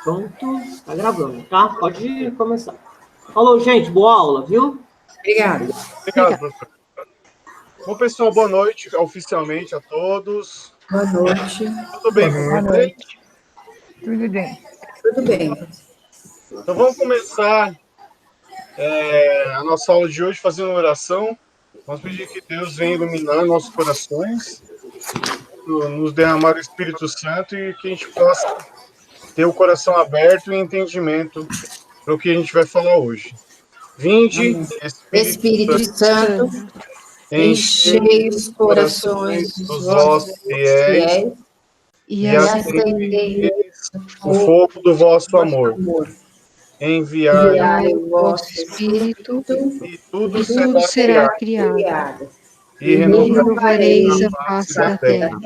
Pronto, tá gravando, tá? Pode começar. Falou, gente, boa aula, viu? Obrigado. Obrigado, professor. Bom, pessoal, boa noite oficialmente a todos. Boa noite. Tudo bem com Boa vocês? noite. Tudo bem. Tudo bem. Então vamos começar a nossa aula de hoje fazendo uma oração. Vamos pedir que Deus venha iluminar nossos corações, nos derramar o Espírito Santo e que a gente possa ter o coração aberto e entendimento para o que a gente vai falar hoje. Vinde, Amém. Espírito Espírito Santo, Santo, enchei enchei os corações dos vossos fiéis e e acendei o fogo do vosso amor. Enviai o vosso Espírito e tudo e tudo será criado. e E renovareis a face face da terra.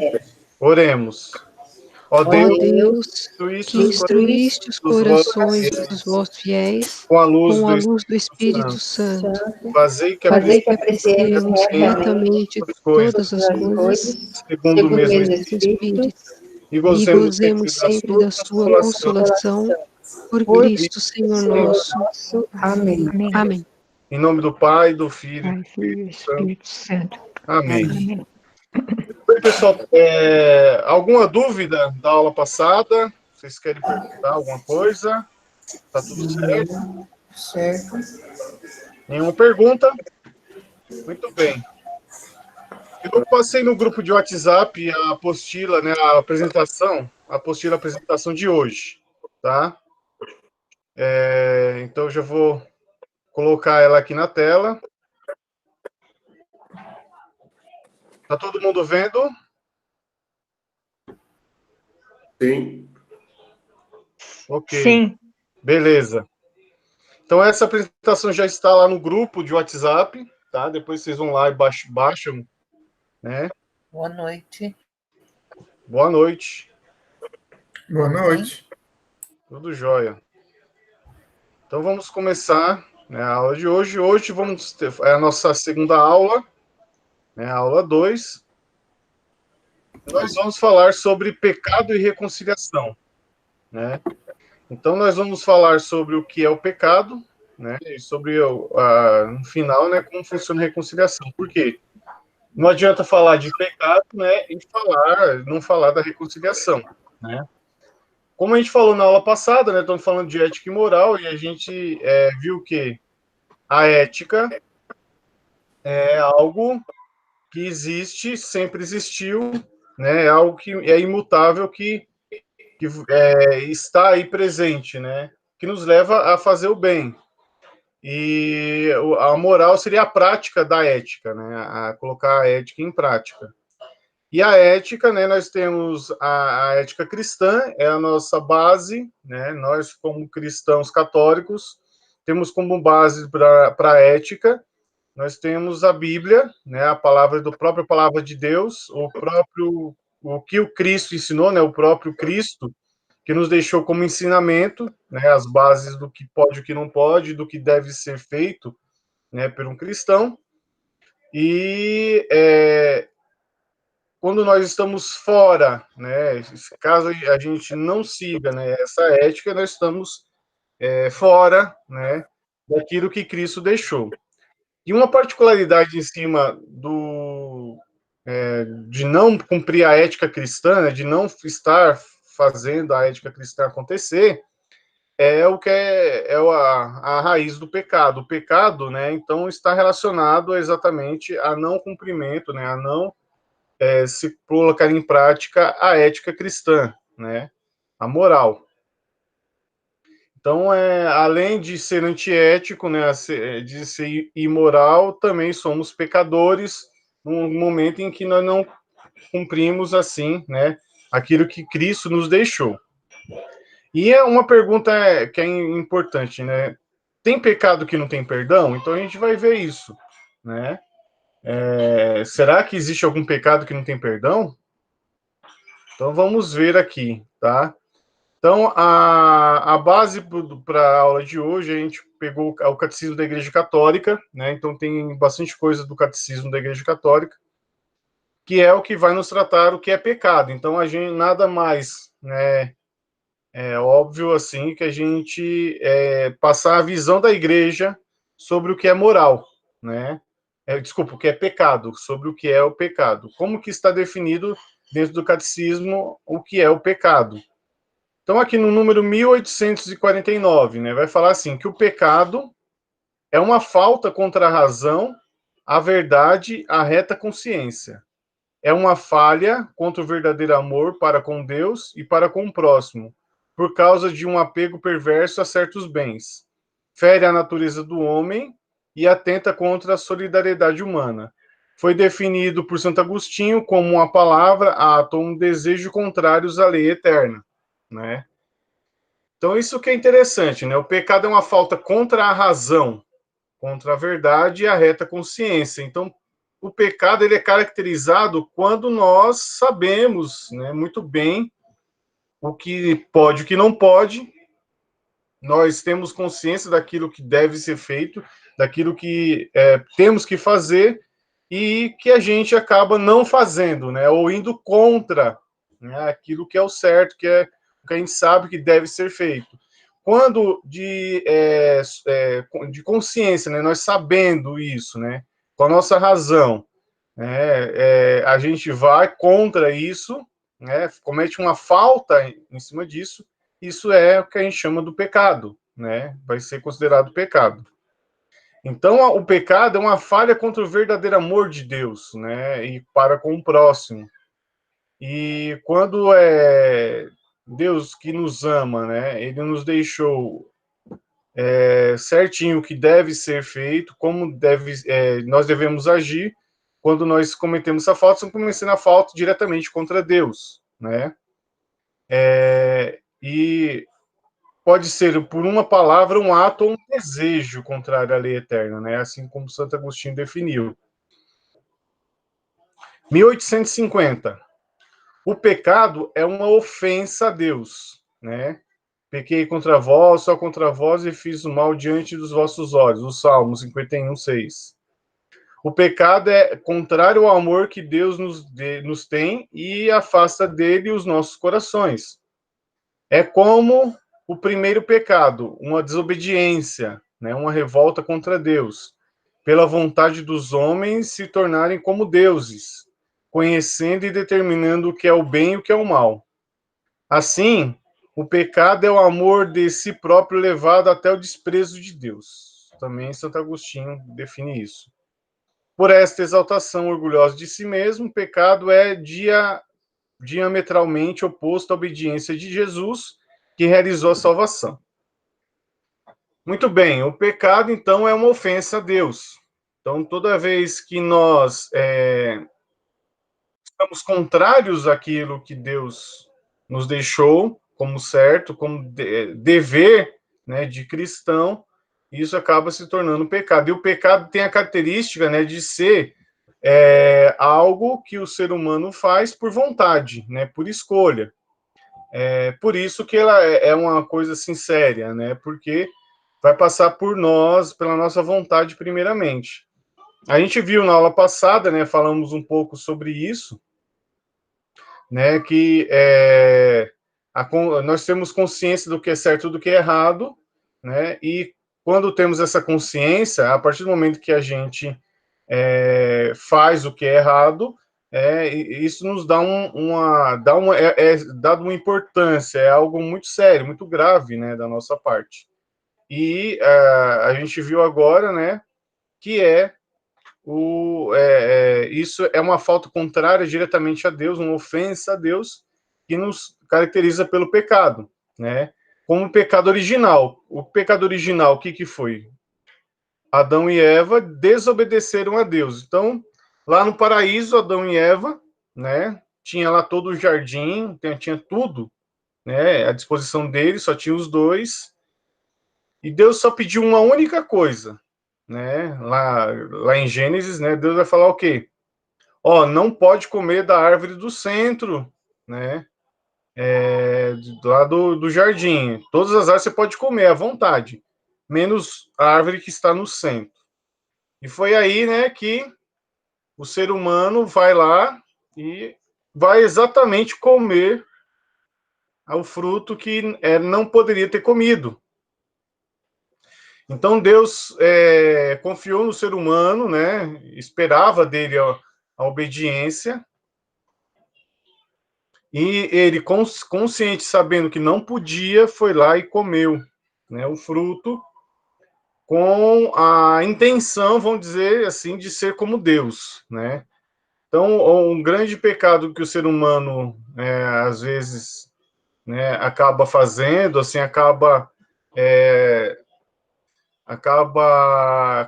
Oremos. Ó Deus, Deus, que instruíste os corações dos vossos fiéis com a com a luz luz do do Espírito Santo, Santo, fazei que fazei que apreciemos apreciemos retamente todas as coisas segundo o mesmo do Espírito Espírito e e gozemos gozemos sempre da sua consolação por Cristo, Senhor nosso. Amém. Amém. Em nome do Pai, do Filho Pai, Filho e Espírito Santo. Amém. Amém. Oi, pessoal, alguma dúvida da aula passada? Vocês querem perguntar alguma coisa? Tá tudo certo? Certo. Nenhuma pergunta? Muito bem. Eu passei no grupo de WhatsApp a apostila, né, a apresentação de hoje, tá? Então, eu já vou colocar ela aqui na tela. Tá todo mundo vendo? Sim. Ok. Sim. Beleza. Então, essa apresentação já está lá no grupo de WhatsApp, tá? Depois vocês vão lá e baixam, né? Boa noite. Boa noite. Boa noite. Tudo jóia. Então, vamos começar, né, a aula de hoje. Hoje vamos ter a nossa segunda aula, né, a aula 2. Nós vamos falar sobre pecado e reconciliação, né? Então, nós vamos falar sobre o que é o pecado, né, e sobre, no final, né, como funciona a reconciliação. Por quê? Não adianta falar de pecado, né, e não falar da reconciliação, né? Como a gente falou na aula passada, né, estamos falando de ética e moral, e a gente viu que a ética é algo que existe, sempre existiu, né, é algo que é imutável, que está aí presente, né, que nos leva a fazer o bem. E a moral seria a prática da ética, né, a colocar a ética em prática. E a ética, né, nós temos a ética cristã, é a nossa base, né, nós como cristãos católicos temos como base para a ética, nós temos a Bíblia, né, a própria palavra de Deus, o que o Cristo ensinou, né, o próprio Cristo, que nos deixou como ensinamento, né, as bases do que pode e o que não pode, do que deve ser feito, né, por um cristão. E quando nós estamos fora, né, caso a gente não siga, né, essa ética, nós estamos fora, né, daquilo que Cristo deixou. E uma particularidade em cima de não cumprir a ética cristã, né, de não estar fazendo a ética cristã acontecer, é o que é a raiz do pecado. O pecado, né, então, está relacionado exatamente a não cumprimento, né, a não se colocar em prática a ética cristã, né, a moral. Então, além de ser antiético, né, de ser imoral, também somos pecadores no momento em que nós não cumprimos, assim, né, aquilo que Cristo nos deixou. E é uma pergunta que é importante, né? Tem pecado que não tem perdão? Então a gente vai ver isso, né? Será que existe algum pecado que não tem perdão? Então vamos ver aqui, tá? Então a base para a aula de hoje, a gente pegou o Catecismo da Igreja Católica, né? Então tem bastante coisa do Catecismo da Igreja Católica, que é o que vai nos tratar o que é pecado. Então a gente nada mais, né, é óbvio, assim, que a gente passar a visão da igreja sobre o que é moral, né? Desculpa, o que é pecado, sobre o que é o pecado. Como que está definido dentro do catecismo o que é o pecado? Então, aqui no número 1849, né, vai falar assim, que o pecado é uma falta contra a razão, a verdade, a reta consciência. É uma falha contra o verdadeiro amor para com Deus e para com o próximo, por causa de um apego perverso a certos bens. Fere a natureza do homem e atenta contra a solidariedade humana. Foi definido por Santo Agostinho como uma palavra, ato ou um desejo contrários à lei eterna, né? Então, isso que é interessante, né? O pecado é uma falta contra a razão, contra a verdade e a reta consciência. Então, o pecado ele é caracterizado quando nós sabemos, né, muito bem o que pode e o que não pode, nós temos consciência daquilo que deve ser feito, daquilo que temos que fazer e que a gente acaba não fazendo, né, ou indo contra, né, aquilo que é o certo, que é o que a gente sabe que deve ser feito. Quando de consciência, né, nós sabendo isso, né, com a nossa razão, né, a gente vai contra isso, né, comete uma falta em cima disso, isso é o que a gente chama do pecado, né, vai ser considerado pecado. Então, o pecado é uma falha contra o verdadeiro amor de Deus, né, e para com o próximo. E quando é Deus que nos ama, né, ele nos deixou certinho o que deve ser feito, como nós devemos agir quando nós cometemos essa falta, estamos cometendo a falta diretamente contra Deus, né? E pode ser por uma palavra, um ato ou um desejo contrário à lei eterna, né? Assim como Santo Agostinho definiu. 1850. O pecado é uma ofensa a Deus, né? Pequei contra vós, só contra vós, e fiz o mal diante dos vossos olhos. O Salmo 51, 6. O pecado é contrário ao amor que Deus nos tem e afasta dele os nossos corações. É como o primeiro pecado, uma desobediência, né, uma revolta contra Deus, pela vontade dos homens se tornarem como deuses, conhecendo e determinando o que é o bem e o que é o mal. Assim, o pecado é o amor de si próprio levado até o desprezo de Deus. Também Santo Agostinho define isso. Por esta exaltação orgulhosa de si mesmo, o pecado é diametralmente oposto à obediência de Jesus, que realizou a salvação. Muito bem, o pecado, então, é uma ofensa a Deus. Então, toda vez que nós estamos contrários àquilo que Deus nos deixou como certo, como dever, né, de cristão, isso acaba se tornando pecado. E o pecado tem a característica, né, de ser algo que o ser humano faz por vontade, né, por escolha. Por isso que ela é uma coisa assim séria, né, porque vai passar por nós, pela nossa vontade primeiramente. A gente viu na aula passada, né, falamos um pouco sobre isso, né, que nós temos consciência do que é certo e do que é errado, né, e quando temos essa consciência, a partir do momento que a gente faz o que é errado, isso nos dá dado uma importância, é algo muito sério, muito grave, né, da nossa parte. E a gente viu agora, né, que isso é uma falta contrária diretamente a Deus, uma ofensa a Deus, que nos caracteriza pelo pecado, né? Como o pecado original. O pecado original, o que foi? Adão e Eva desobedeceram a Deus. Então, lá no paraíso, Adão e Eva, né, tinha lá todo o jardim, tinha tudo, né, à disposição deles, só tinha os dois. E Deus só pediu uma única coisa, né? Lá em Gênesis, né? Deus vai falar o quê? Não pode comer da árvore do centro, né? Lá do jardim. Todas as árvores você pode comer à vontade, menos a árvore que está no centro. E foi aí, né, que o ser humano vai lá e vai exatamente comer ao fruto que não poderia ter comido. Então Deus confiou no ser humano, né? Esperava dele a obediência, e ele, consciente, sabendo que não podia, foi lá e comeu, né, o fruto, com a intenção, vamos dizer assim, de ser como Deus, né? Então, um grande pecado que o ser humano, às vezes, né, acaba fazendo, assim, acaba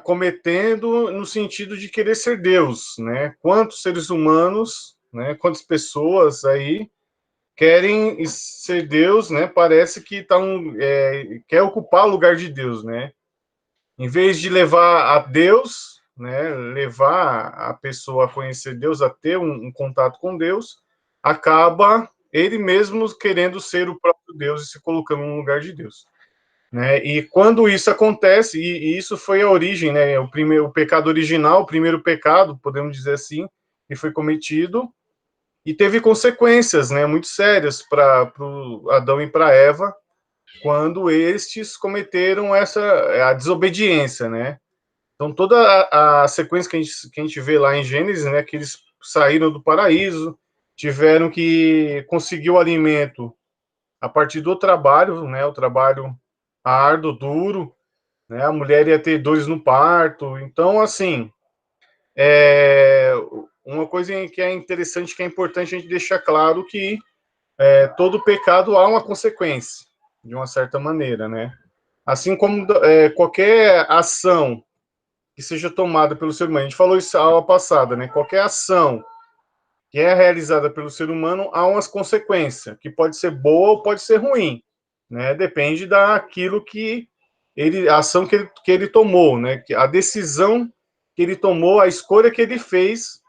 cometendo no sentido de querer ser Deus, né? Quantos seres humanos, né, quantas pessoas aí querem ser Deus, né? Parece que quer ocupar o lugar de Deus, né? Em vez de levar a Deus, né, levar a pessoa a conhecer Deus, a ter um contato com Deus, acaba ele mesmo querendo ser o próprio Deus e se colocando no lugar de Deus, né? E quando isso acontece, e isso foi a origem, né? O pecado original, o primeiro pecado, podemos dizer assim, que foi cometido, e teve consequências, né, muito sérias para Adão e para Eva, quando estes cometeram a desobediência, né? Então, toda a sequência que a gente vê lá em Gênesis, né, que eles saíram do paraíso, tiveram que conseguir o alimento a partir do trabalho, né, o trabalho árduo, duro, né, a mulher ia ter dores no parto. Então, assim, uma coisa que é interessante, que é importante a gente deixar claro que todo pecado há uma consequência, de uma certa maneira, né? Assim como qualquer ação que seja tomada pelo ser humano, a gente falou isso a aula passada, né? Qualquer ação que é realizada pelo ser humano há umas consequências, que pode ser boa ou pode ser ruim, né? Depende daquilo a ação que ele tomou, né? A decisão que ele tomou, a escolha que ele fez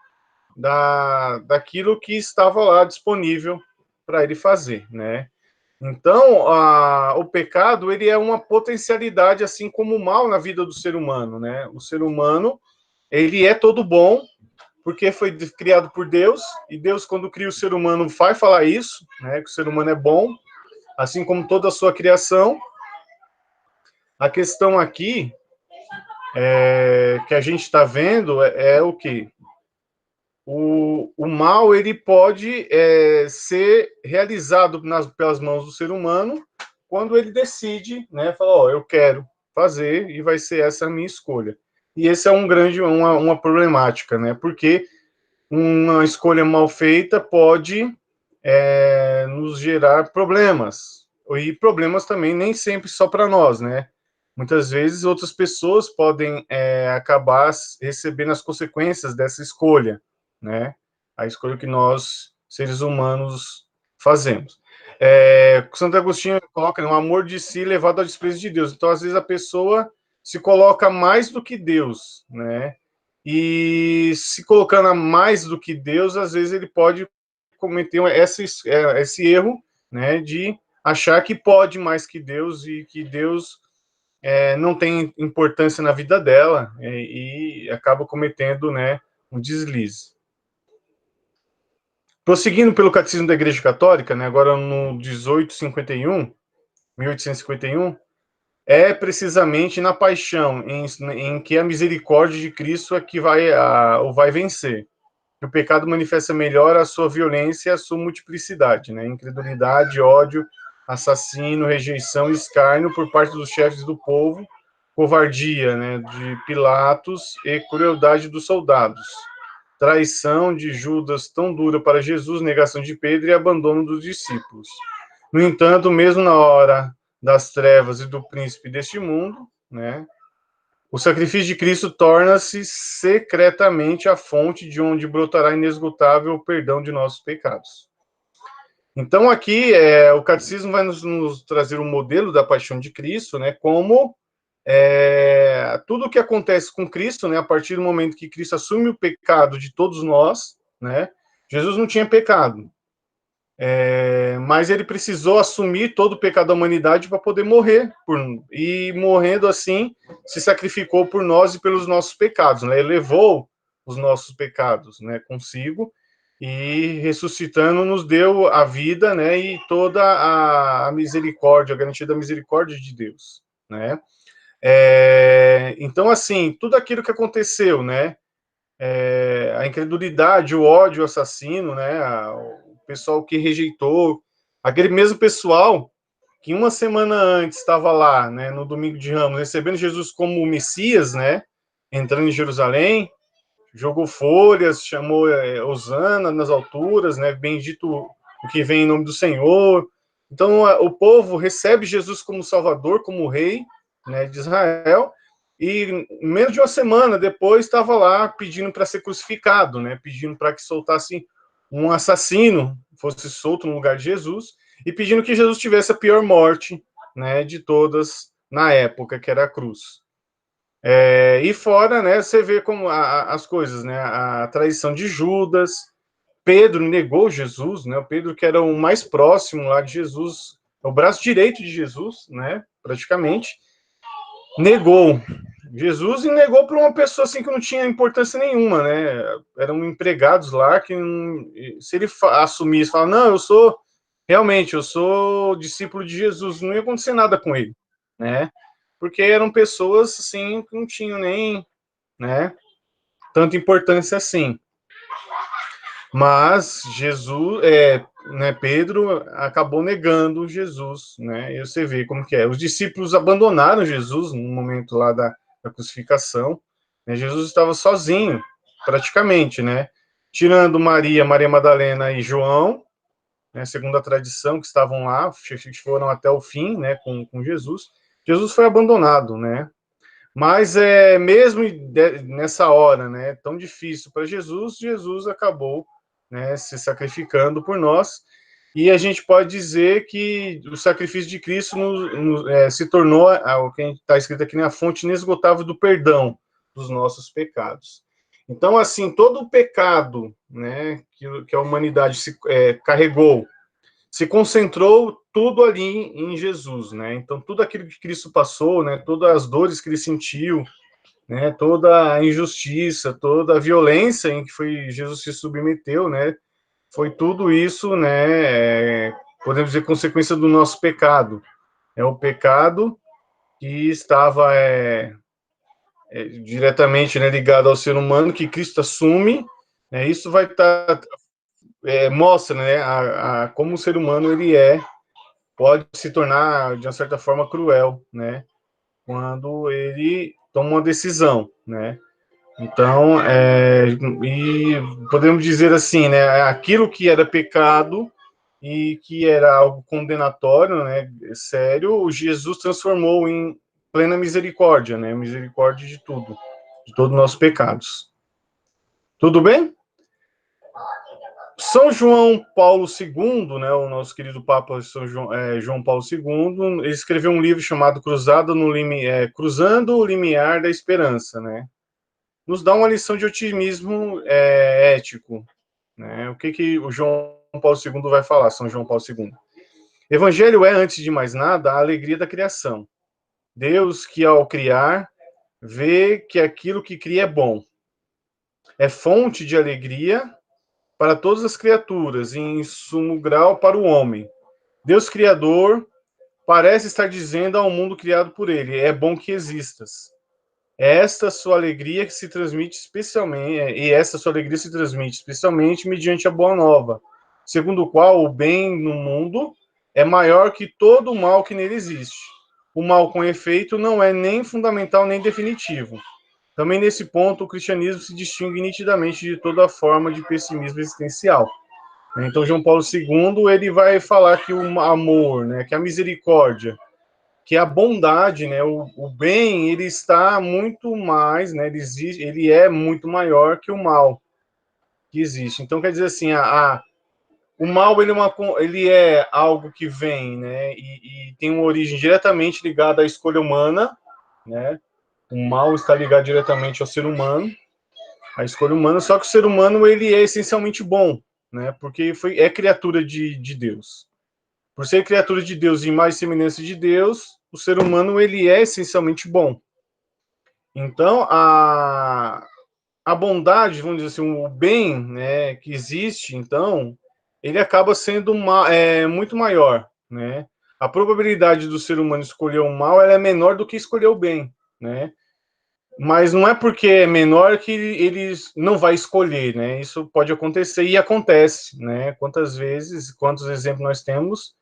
daquilo que estava lá disponível para ele fazer, né? Então, o pecado, ele é uma potencialidade, assim como o mal na vida do ser humano, né? O ser humano, ele é todo bom, porque foi criado por Deus, e Deus, quando cria o ser humano, vai falar isso, né? Que o ser humano é bom, assim como toda a sua criação. A questão aqui, que a gente está vendo, é o quê? O mal, ele pode ser realizado pelas mãos do ser humano quando ele decide, né, falar, eu quero fazer e vai ser essa a minha escolha. E esse é uma problemática, né, porque uma escolha mal feita pode nos gerar problemas, e problemas também nem sempre só para nós, né, muitas vezes outras pessoas podem acabar recebendo as consequências dessa escolha, né? A escolha que nós, seres humanos, fazemos. Santo Agostinho coloca um amor de si levado ao desprezo de Deus. Então, às vezes, a pessoa se coloca mais do que Deus, né? E se colocando mais do que Deus, às vezes ele pode cometer esse erro, né? De achar que pode mais que Deus e que Deus não tem importância na vida dela e acaba cometendo, né, um deslize. Prosseguindo pelo Catecismo da Igreja Católica, né, agora no 1851, é precisamente na paixão, em que a misericórdia de Cristo é que o vai vencer. O pecado manifesta melhor a sua violência e a sua multiplicidade, né, incredulidade, ódio, assassino, rejeição e escárnio por parte dos chefes do povo, covardia, né, de Pilatos e crueldade dos soldados, traição de Judas tão dura para Jesus, negação de Pedro e abandono dos discípulos. No entanto, mesmo na hora das trevas e do príncipe deste mundo, né, o sacrifício de Cristo torna-se secretamente a fonte de onde brotará inesgotável o perdão de nossos pecados. Então, aqui, o Catecismo vai nos trazer um modelo da paixão de Cristo, né, como tudo o que acontece com Cristo, né, a partir do momento que Cristo assume o pecado de todos nós, né, Jesus não tinha pecado, mas ele precisou assumir todo o pecado da humanidade para poder morrer, e morrendo assim, se sacrificou por nós e pelos nossos pecados, né, ele levou os nossos pecados, né, consigo, e ressuscitando nos deu a vida, né, e toda a misericórdia, a garantia da misericórdia de Deus, né? Então, assim, tudo aquilo que aconteceu, né, a incredulidade, o ódio, o assassino, né, o pessoal que rejeitou, aquele mesmo pessoal que uma semana antes estava lá, né, no domingo de Ramos, recebendo Jesus como o Messias, né, entrando em Jerusalém, jogou folhas, chamou Hosana nas alturas, né, bendito o que vem em nome do Senhor. Então, o povo recebe Jesus como Salvador, como Rei, né, de Israel, e menos de uma semana depois estava lá pedindo para ser crucificado, né, pedindo para que soltasse um assassino, fosse solto no lugar de Jesus, e pedindo que Jesus tivesse a pior morte, né, de todas na época, que era a cruz. E fora, né, você vê como as coisas, né, a traição de Judas, Pedro negou Jesus, né, o Pedro que era o mais próximo lá de Jesus, o braço direito de Jesus, né, praticamente, negou Jesus e negou para uma pessoa assim que não tinha importância nenhuma, né, eram empregados lá que se ele assumisse, falar, não, eu sou discípulo de Jesus, não ia acontecer nada com ele, né, porque eram pessoas assim que não tinham nem, né, tanta importância assim. Mas Jesus, né, Pedro acabou negando Jesus, né? E você vê como que é. Os discípulos abandonaram Jesus no momento lá da crucificação, né? Jesus estava sozinho, praticamente, né? Tirando Maria, Maria Madalena e João, né, segundo a tradição, que estavam lá, foram até o fim, né, com Jesus. Jesus foi abandonado, né? Mas mesmo nessa hora, né, tão difícil para Jesus, Jesus acabou, né, se sacrificando por nós. E a gente pode dizer que o sacrifício de Cristo se tornou o que está escrito aqui na fonte inesgotável do perdão dos nossos pecados. Então, assim, todo o pecado, né, que a humanidade carregou, se concentrou tudo ali em Jesus, né? Então, tudo aquilo que Cristo passou, né, todas as dores que ele sentiu, né, toda a injustiça, toda a violência em que Jesus se submeteu, né, foi tudo isso, né, podemos dizer, consequência do nosso pecado. É o pecado que estava diretamente, né, ligado ao ser humano, que Cristo assume, né, isso vai estar, mostra, né, como o ser humano ele pode se tornar, de uma certa forma, cruel, né, quando ele toma uma decisão, né. Então, e podemos dizer assim, né, aquilo que era pecado e que era algo condenatório, né, sério, Jesus transformou em plena misericórdia, né, misericórdia de tudo, de todos os nossos pecados. Tudo bem? São João Paulo II, né, o nosso querido Papa João Paulo II, ele escreveu um livro chamado Cruzando o Limiar da Esperança, né? Nos dá uma lição de otimismo ético, né? O que o João Paulo II vai falar, São João Paulo II? Evangelho é, antes de mais nada, a alegria da criação. Deus que, ao criar, vê que aquilo que cria é bom. É fonte de alegria para todas as criaturas, e em sumo grau para o homem. Deus Criador parece estar dizendo ao mundo criado por ele, é bom que existas. Esta sua alegria que se transmite especialmente mediante a boa nova, segundo o qual o bem no mundo é maior que todo o mal que nele existe. O mal, com efeito, não é nem fundamental nem definitivo. Também nesse ponto, o cristianismo se distingue nitidamente de toda forma de pessimismo existencial. Então, João Paulo II, ele vai falar que o amor, né, que a misericórdia, que a bondade, né, o bem, ele está muito mais, né, ele é muito maior que o mal que existe. Então, quer dizer assim, o mal ele é algo que vem, né, e tem uma origem diretamente ligada à escolha humana, né, o mal está ligado diretamente ao ser humano, à escolha humana, só que o ser humano, ele é essencialmente bom, né, porque é criatura de Deus. Por ser criatura de Deus e mais semelhança de Deus, o ser humano ele é essencialmente bom. Então, a bondade, vamos dizer assim, o bem, né, que existe, então, ele acaba sendo muito maior, né? A probabilidade do ser humano escolher o mal ela é menor do que escolher o bem, né? Mas não é porque é menor que ele não vai escolher, né? Isso pode acontecer e acontece, né? Quantas vezes, quantos exemplos nós temos,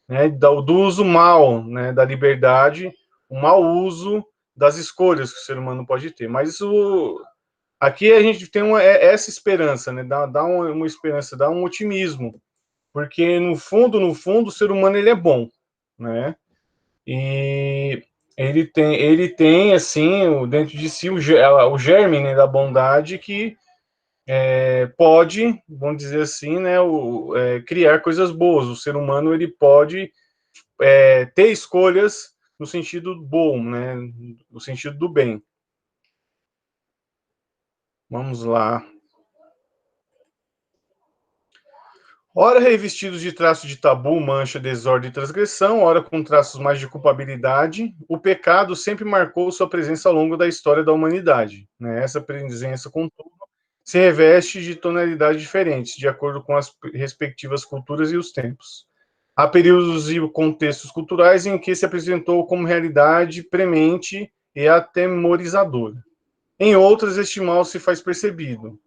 né, do uso mal, né, da liberdade, o mau uso das escolhas que o ser humano pode ter. Mas isso, aqui a gente tem essa esperança, né? Dá uma esperança, dá um otimismo, porque no fundo, o ser humano ele é bom, né? E ele tem assim, dentro de si o germe, né, da bondade que pode, vamos dizer assim, né, criar coisas boas. O ser humano ele pode ter escolhas no sentido bom, né, no sentido do bem. Vamos lá. Ora revestidos de traços de tabu, mancha, desordem e transgressão, ora com traços mais de culpabilidade, o pecado sempre marcou sua presença ao longo da história da humanidade, né? Essa presença, contudo, se reveste de tonalidades diferentes, de acordo com as respectivas culturas e os tempos. Há períodos e contextos culturais em que se apresentou como realidade premente e atemorizadora. Em outras, este mal se faz percebido,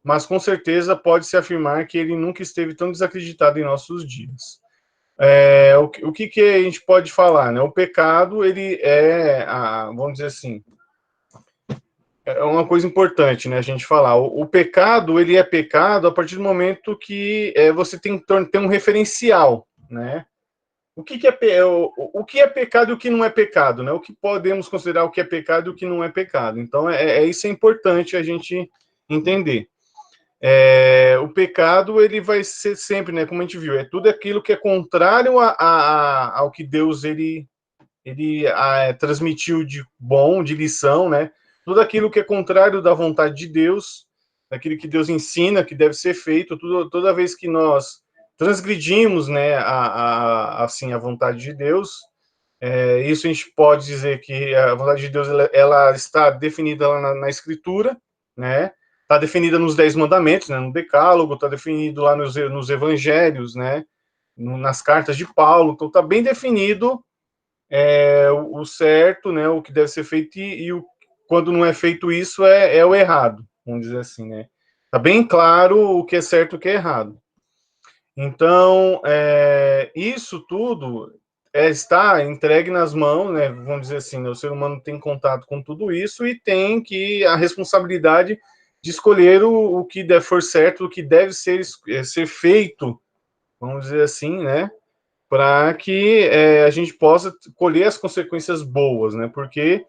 mas com certeza pode-se afirmar que ele nunca esteve tão desacreditado em nossos dias. O que a gente pode falar, né? O pecado, ele vamos dizer assim, é uma coisa importante, né, a gente falar. O pecado, ele é pecado a partir do momento que você tem um referencial, né? O que é pecado e o que não é pecado, né? O que podemos considerar o que é pecado e o que não é pecado. Então, isso é importante a gente entender. O pecado, ele vai ser sempre, né, como a gente viu, tudo aquilo que é contrário ao que Deus ele transmitiu de bom, de lição, né? Tudo aquilo que é contrário da vontade de Deus, daquilo que Deus ensina que deve ser feito, toda vez que nós transgredimos, né, assim, a vontade de Deus, isso a gente pode dizer que a vontade de Deus ela está definida lá na Escritura, né? Está definida nos 10 mandamentos, né, no Decálogo, está definido lá nos Evangelhos, né? Nas cartas de Paulo, então está bem definido o certo, né, o que deve ser feito quando não é feito isso é o errado, vamos dizer assim, né? Tá bem claro o que é certo e o que é errado. Então, isso tudo está entregue nas mãos, né, vamos dizer assim, né, o ser humano tem contato com tudo isso e tem a responsabilidade de escolher o que for certo, o que deve ser feito, vamos dizer assim, né, para que a gente possa colher as consequências boas, né? Porque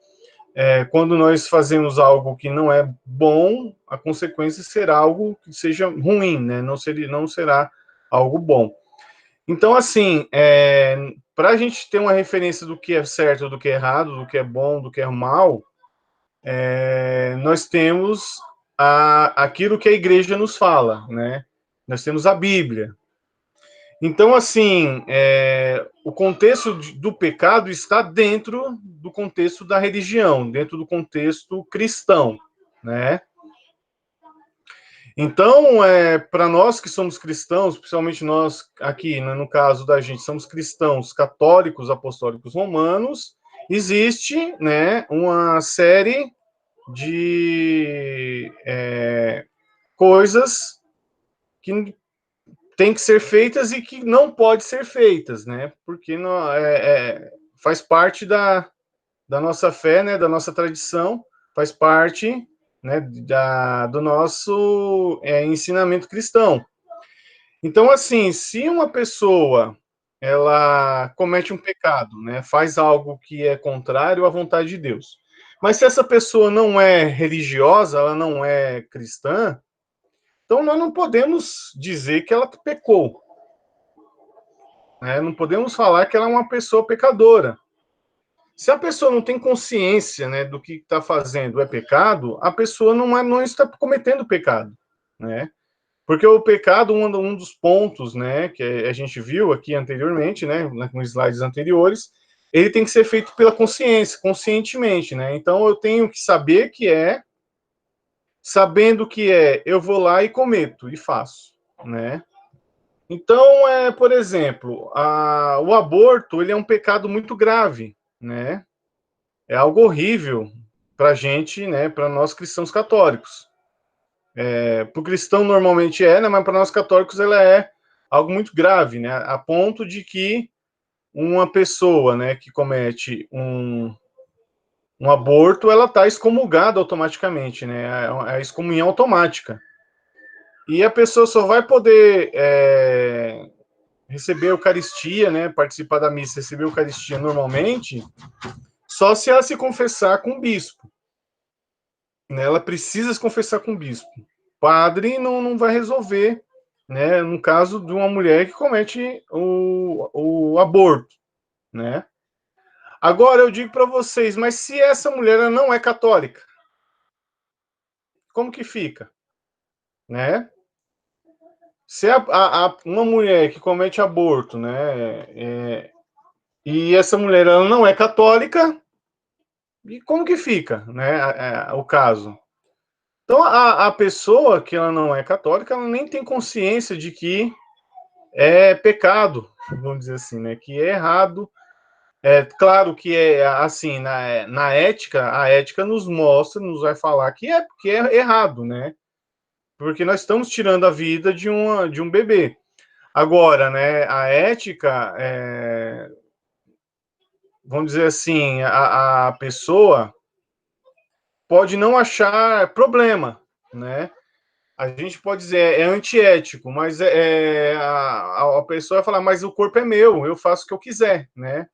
quando nós fazemos algo que não é bom, a consequência será algo que seja ruim, né? Não será algo bom. Então, assim, para a gente ter uma referência do que é certo, do que é errado, do que é bom, do que é mal, nós temos aquilo que a igreja nos fala, né? Nós temos a Bíblia. Então, assim, o contexto do pecado está dentro do contexto da religião, dentro do contexto cristão, né? Então, para nós que somos cristãos, principalmente nós aqui, né, no caso da gente, somos cristãos católicos, apostólicos romanos, existe, né, uma série de coisas que tem que ser feitas e que não pode ser feitas, né? Porque não, faz parte da nossa fé, né? Da nossa tradição, faz parte, né? Do nosso ensinamento cristão. Então, assim, se uma pessoa ela comete um pecado, né? Faz algo que é contrário à vontade de Deus. Mas se essa pessoa não é religiosa, ela não é cristã, então nós não podemos dizer que ela pecou. Não podemos falar que ela é uma pessoa pecadora. Se a pessoa não tem consciência, né, do que está fazendo é pecado, a pessoa não está cometendo pecado, né? Porque o pecado, um dos pontos, né, que a gente viu aqui anteriormente, né, nos slides anteriores, ele tem que ser feito pela consciência, conscientemente, né? Então eu tenho que saber que é sabendo que eu vou lá e cometo, e faço, né? Então, por exemplo, o aborto, ele é um pecado muito grave, né? É algo horrível para a gente, né? Para nós cristãos católicos. Para o cristão normalmente né? Mas para nós católicos ela é algo muito grave, né? A ponto de que uma pessoa, né, que comete um aborto, ela está excomulgada automaticamente, né? É a excomunhão automática. E a pessoa só vai poder receber a Eucaristia, né? Participar da missa, receber a Eucaristia normalmente, só se ela se confessar com o bispo. Né? Ela precisa se confessar com o bispo. Padre não vai resolver, né? No caso de uma mulher que comete o aborto, né? Agora eu digo para vocês, mas se essa mulher ela não é católica, como que fica, né? Se uma mulher que comete aborto, né, e essa mulher ela não é católica, e como que fica, né, o caso? Então a pessoa que ela não é católica, ela nem tem consciência de que é pecado, vamos dizer assim, né, que é errado. Claro que assim, na ética, a ética nos mostra, nos vai falar que é errado, né? Porque nós estamos tirando a vida de um bebê. Agora, né, a ética, vamos dizer assim, a pessoa pode não achar problema, né? A gente pode dizer, é antiético, mas a pessoa vai falar, mas o corpo é meu, eu faço o que eu quiser, né?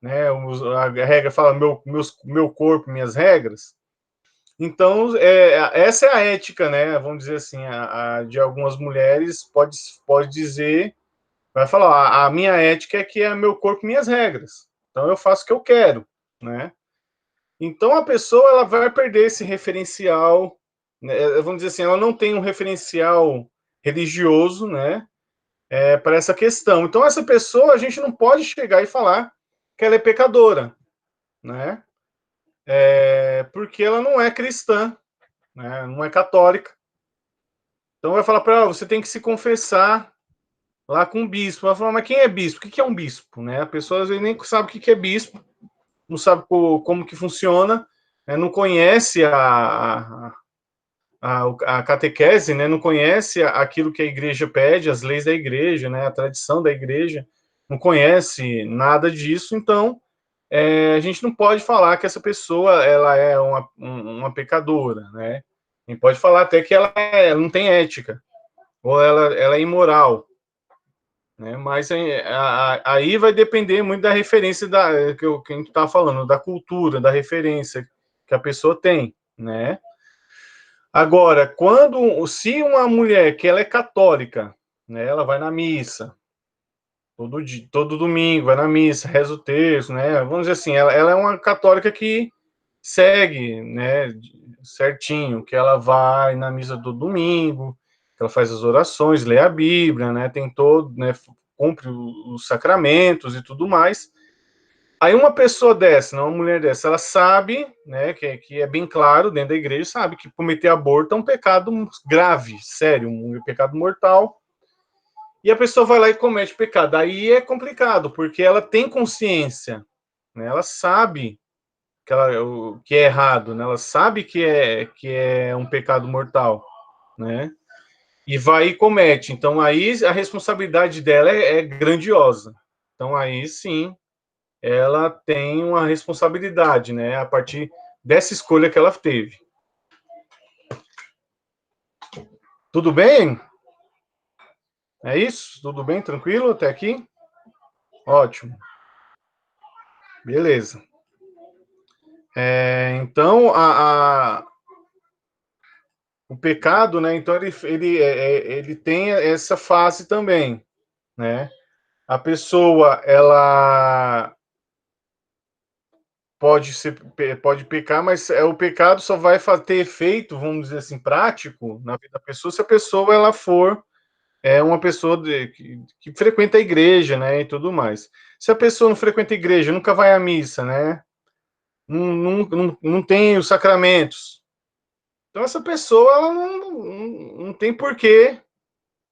A regra fala meu corpo, minhas regras. Então, essa é a ética, né? Vamos dizer assim, de algumas mulheres pode dizer, vai falar, a minha ética é que é meu corpo, minhas regras. Então, eu faço o que eu quero, né? Então, a pessoa ela vai perder esse referencial, né? Vamos dizer assim, ela não tem um referencial religioso, né? Para essa questão. Então, essa pessoa, a gente não pode chegar e falar que ela é pecadora, né? Porque ela não é cristã, né? Não é católica. Então vai falar para ela, você tem que se confessar lá com o bispo. Vai falar, mas quem é bispo? O que é um bispo? Né? A pessoa às vezes nem sabe o que é bispo, não sabe como que funciona, né? Não conhece a catequese, né? Não conhece aquilo que a igreja pede, as leis da igreja, né? A tradição da igreja, não conhece nada disso, então a gente não pode falar que essa pessoa ela é uma pecadora, né? A gente pode falar até que ela não tem ética, ou ela é imoral, né? Mas aí vai depender muito da referência que a gente está falando, da cultura, da referência que a pessoa tem, né? Agora, se uma mulher que ela é católica, né, ela vai na missa, todo domingo, vai na missa, reza o terço, né? Vamos dizer assim, ela é uma católica que segue, né, certinho, que ela vai na missa do domingo, que ela faz as orações, lê a Bíblia, né? Tem né, cumpre os sacramentos e tudo mais. Aí uma pessoa dessa, uma mulher dessa, ela sabe, né, que é bem claro dentro da igreja, sabe que cometer aborto é um pecado grave, sério, um pecado mortal. E a pessoa vai lá e comete pecado. Aí é complicado, porque ela tem consciência, né? Ela sabe que é errado, né? Ela sabe que é um pecado mortal, né? E vai e comete. Então, aí a responsabilidade dela é grandiosa. Então, aí sim, ela tem uma responsabilidade, né? A partir dessa escolha que ela teve. Tudo bem? É isso? Tudo bem? Tranquilo até aqui? Ótimo. Beleza. Então, o pecado, né? Então, ele tem essa fase também, né? A pessoa, ela pode pecar, mas o pecado só vai ter efeito, vamos dizer assim, prático na vida da pessoa, se a pessoa ela for uma pessoa que frequenta a igreja, né, e tudo mais. Se a pessoa não frequenta a igreja, nunca vai à missa, né, não tem os sacramentos, Então, essa pessoa, ela não tem porquê,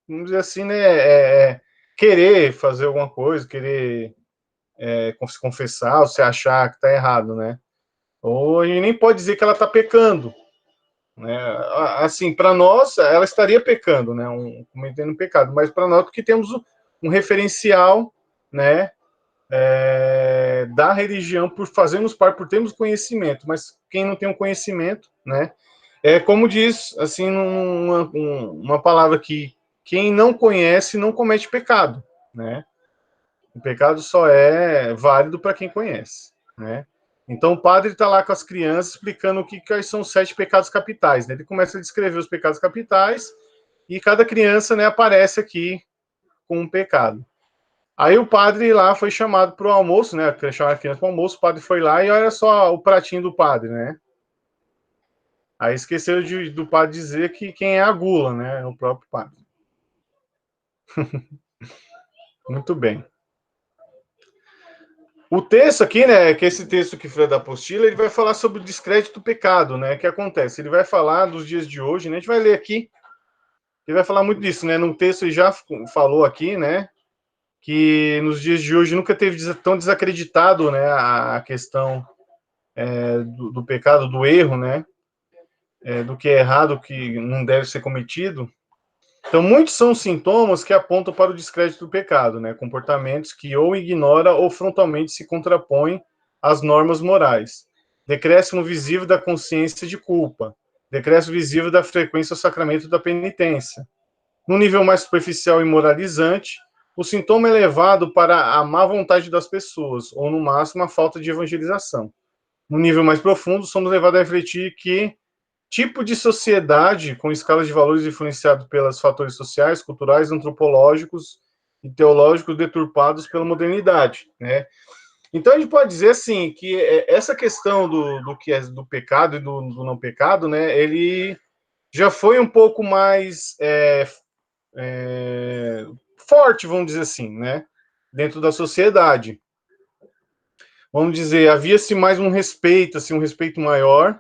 vamos dizer assim, né, querer fazer alguma coisa, querer se confessar, ou se achar que está errado, né? Ou a gente nem pode dizer que ela está pecando, né? Assim, para nós, ela estaria pecando, né? Cometendo um pecado, mas para nós, porque temos um referencial, né? Da religião, por fazermos parte, por termos conhecimento, mas quem não tem um conhecimento, né? Como diz, assim, uma palavra que quem não conhece não comete pecado, né? O pecado só é válido para quem conhece, né? Então, o padre está lá com as crianças explicando quais são os 7 pecados capitais, né? Ele começa a descrever os pecados capitais e cada criança, né, aparece aqui com um pecado. Aí o padre lá foi chamado para o almoço, né? Chamaram a criança para o almoço, o padre foi lá e olha só o pratinho do padre, né? Aí esqueceram do padre dizer que quem é a gula, né? É o próprio padre. Muito bem. O texto aqui, né, que esse texto que foi da apostila, ele vai falar sobre o descrédito do pecado, né, que acontece. Ele vai falar dos dias de hoje, né, a gente vai ler aqui, ele vai falar muito disso, né, no texto ele já falou aqui, né, que nos dias de hoje nunca teve tão desacreditado, né, a questão do pecado, do erro, né, do que é errado, que não deve ser cometido. Então, muitos são os sintomas que apontam para o descrédito do pecado, né? Comportamentos que ou ignora ou frontalmente se contrapõem às normas morais. Decréscimo visível da consciência de culpa. Decréscimo visível da frequência ao sacramento da penitência. No nível mais superficial e moralizante, o sintoma é levado para a má vontade das pessoas, ou no máximo a falta de evangelização. No nível mais profundo, somos levados a refletir que tipo de sociedade com escalas de valores influenciado pelos fatores sociais, culturais, antropológicos e teológicos deturpados pela modernidade, né? Então a gente pode dizer assim que essa questão do que é do pecado e do não pecado, né? Ele já foi um pouco mais forte, vamos dizer assim, né? Dentro da sociedade. Vamos dizer, havia-se mais um respeito, assim, um respeito maior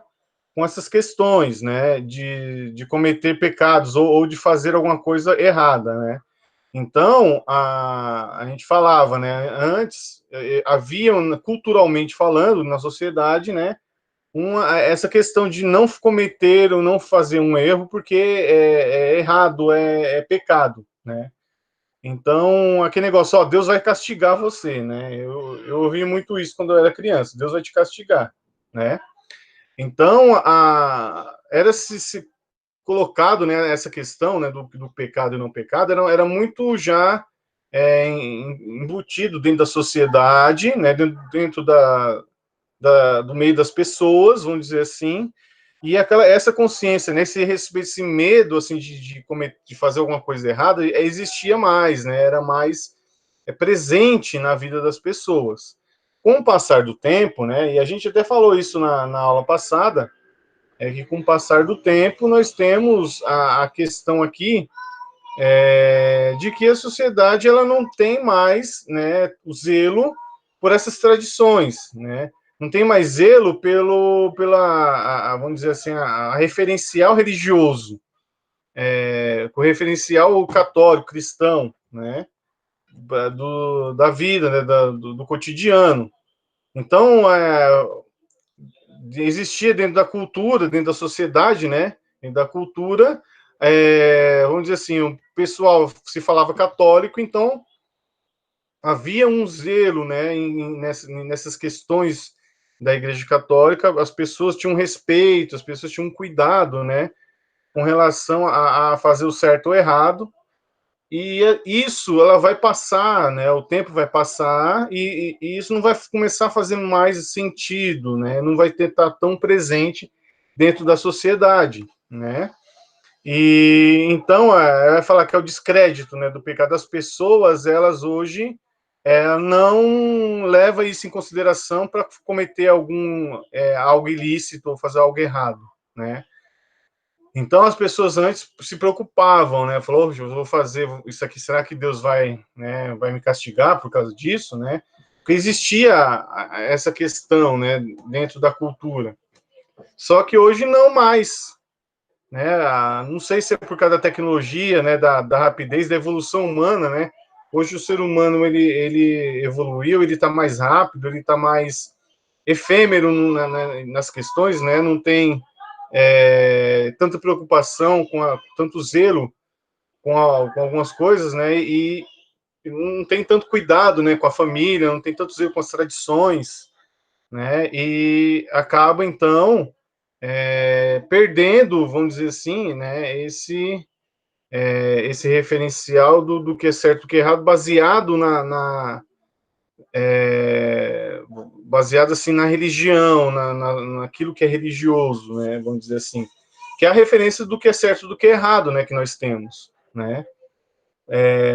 com essas questões, né, de cometer pecados ou de fazer alguma coisa errada, né. Então, a gente falava, né, antes, havia, culturalmente falando, na sociedade, né, essa questão de não cometer ou não fazer um erro porque é errado, é pecado, né. Então, aquele negócio, ó, Deus vai castigar você, né. Eu ouvi muito isso quando eu era criança, Deus vai te castigar, né. Então, era se colocado, né, essa questão, né, do pecado e não pecado, era muito já embutido dentro da sociedade, né, dentro do meio das pessoas, vamos dizer assim, e essa consciência, né, esse medo assim, de fazer alguma coisa errada, existia mais, né, era mais presente na vida das pessoas. Com o passar do tempo, né, e a gente até falou isso na aula passada, que com o passar do tempo nós temos a questão aqui de que a sociedade ela não tem mais, né, o zelo por essas tradições, né, não tem mais zelo vamos dizer assim, a referencial religioso, o referencial católico, cristão, né, da vida, né, do cotidiano. Então, existia dentro da cultura, dentro da sociedade, né, dentro da cultura, vamos dizer assim, o pessoal se falava católico, então havia um zelo, né, nessas questões da Igreja Católica, as pessoas tinham respeito, as pessoas tinham cuidado, né, com relação a fazer o certo ou errado, e isso ela vai passar, né? O tempo vai passar e isso não vai começar a fazer mais sentido, né? Não vai estar tão presente dentro da sociedade, né? E então ela vai falar que é o descrédito, né, do pecado das pessoas. Elas hoje não levam isso em consideração para cometer algo ilícito ou fazer algo errado, né? Então as pessoas antes se preocupavam, né? Falou, eu vou fazer isso aqui, será que Deus vai, né, vai me castigar por causa disso, né? Porque existia essa questão, né, dentro da cultura. Só que hoje não mais, né? Não sei se é por causa da tecnologia, né? Da rapidez, da evolução humana, né? Hoje o ser humano ele evoluiu, ele está mais rápido, ele está mais efêmero nas questões, né? Não tem tanta preocupação tanto zelo com algumas coisas, né? E não tem tanto cuidado, né? Com a família, não tem tanto zelo com as tradições, né? E acaba então perdendo, vamos dizer assim, né? Esse referencial do que é certo e do que é errado, baseado baseado assim na religião, naquilo que é religioso, né, vamos dizer assim, que é a referência do que é certo e do que é errado, né, que nós temos, né.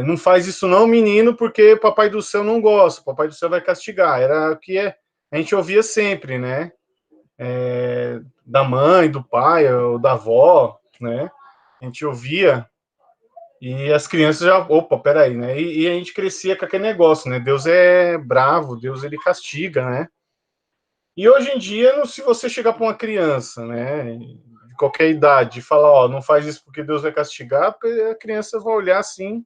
Não faz isso não, menino, porque papai do céu não gosta, papai do céu vai castigar, era o que a gente ouvia sempre, né, da mãe, do pai, ou da avó, né, a gente ouvia. E as crianças já, opa, peraí, né? E a gente crescia com aquele negócio, né? Deus é bravo, Deus ele castiga, né? E hoje em dia, se você chegar para uma criança, né, de qualquer idade, e falar, ó, não faz isso porque Deus vai castigar, a criança vai olhar assim,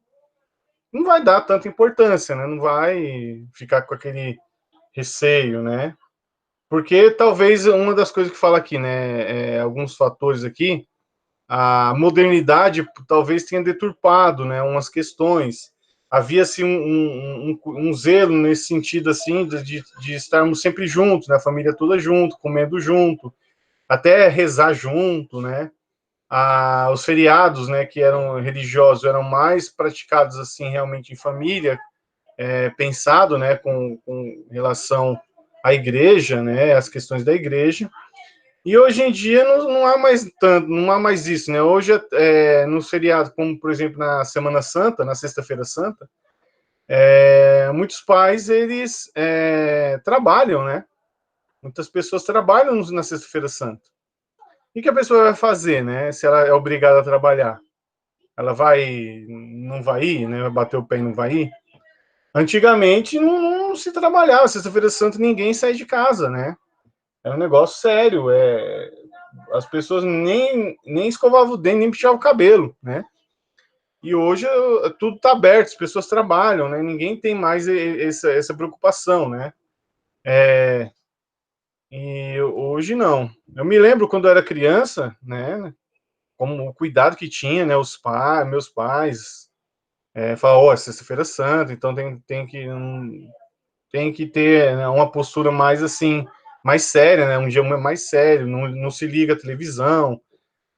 não vai dar tanta importância, né? Não vai ficar com aquele receio, né? Porque talvez uma das coisas que fala aqui, né, alguns fatores aqui, a modernidade talvez tenha deturpado, né, umas questões. Havia-se um zelo nesse sentido, assim, de estarmos sempre juntos, né, a família toda junto, comendo junto, até rezar junto, né. Os feriados, né, que eram religiosos, eram mais praticados, assim, realmente em família, pensado, né, com relação à igreja, né, as questões da igreja. E hoje em dia não há mais tanto, não há mais isso, né? Hoje, no feriado, como por exemplo na Semana Santa, na Sexta-feira Santa, muitos pais eles trabalham, né? Muitas pessoas trabalham na Sexta-feira Santa. E o que a pessoa vai fazer, né? Se ela é obrigada a trabalhar, ela não vai ir, né? Vai bater o pé e não vai ir. Antigamente não se trabalhava, Sexta-feira Santa ninguém sai de casa, né? É um negócio sério, as pessoas nem escovavam o dente, nem pichavam o cabelo, né? E hoje tudo está aberto, as pessoas trabalham, né? Ninguém tem mais essa preocupação, né? E hoje não. Eu me lembro quando eu era criança, né? Como o cuidado que tinha, né? Meus pais, falavam, ó, sexta-feira santa, então tem que ter, né, uma postura mais assim, mais séria, né? Um dia mais sério, não se liga à televisão,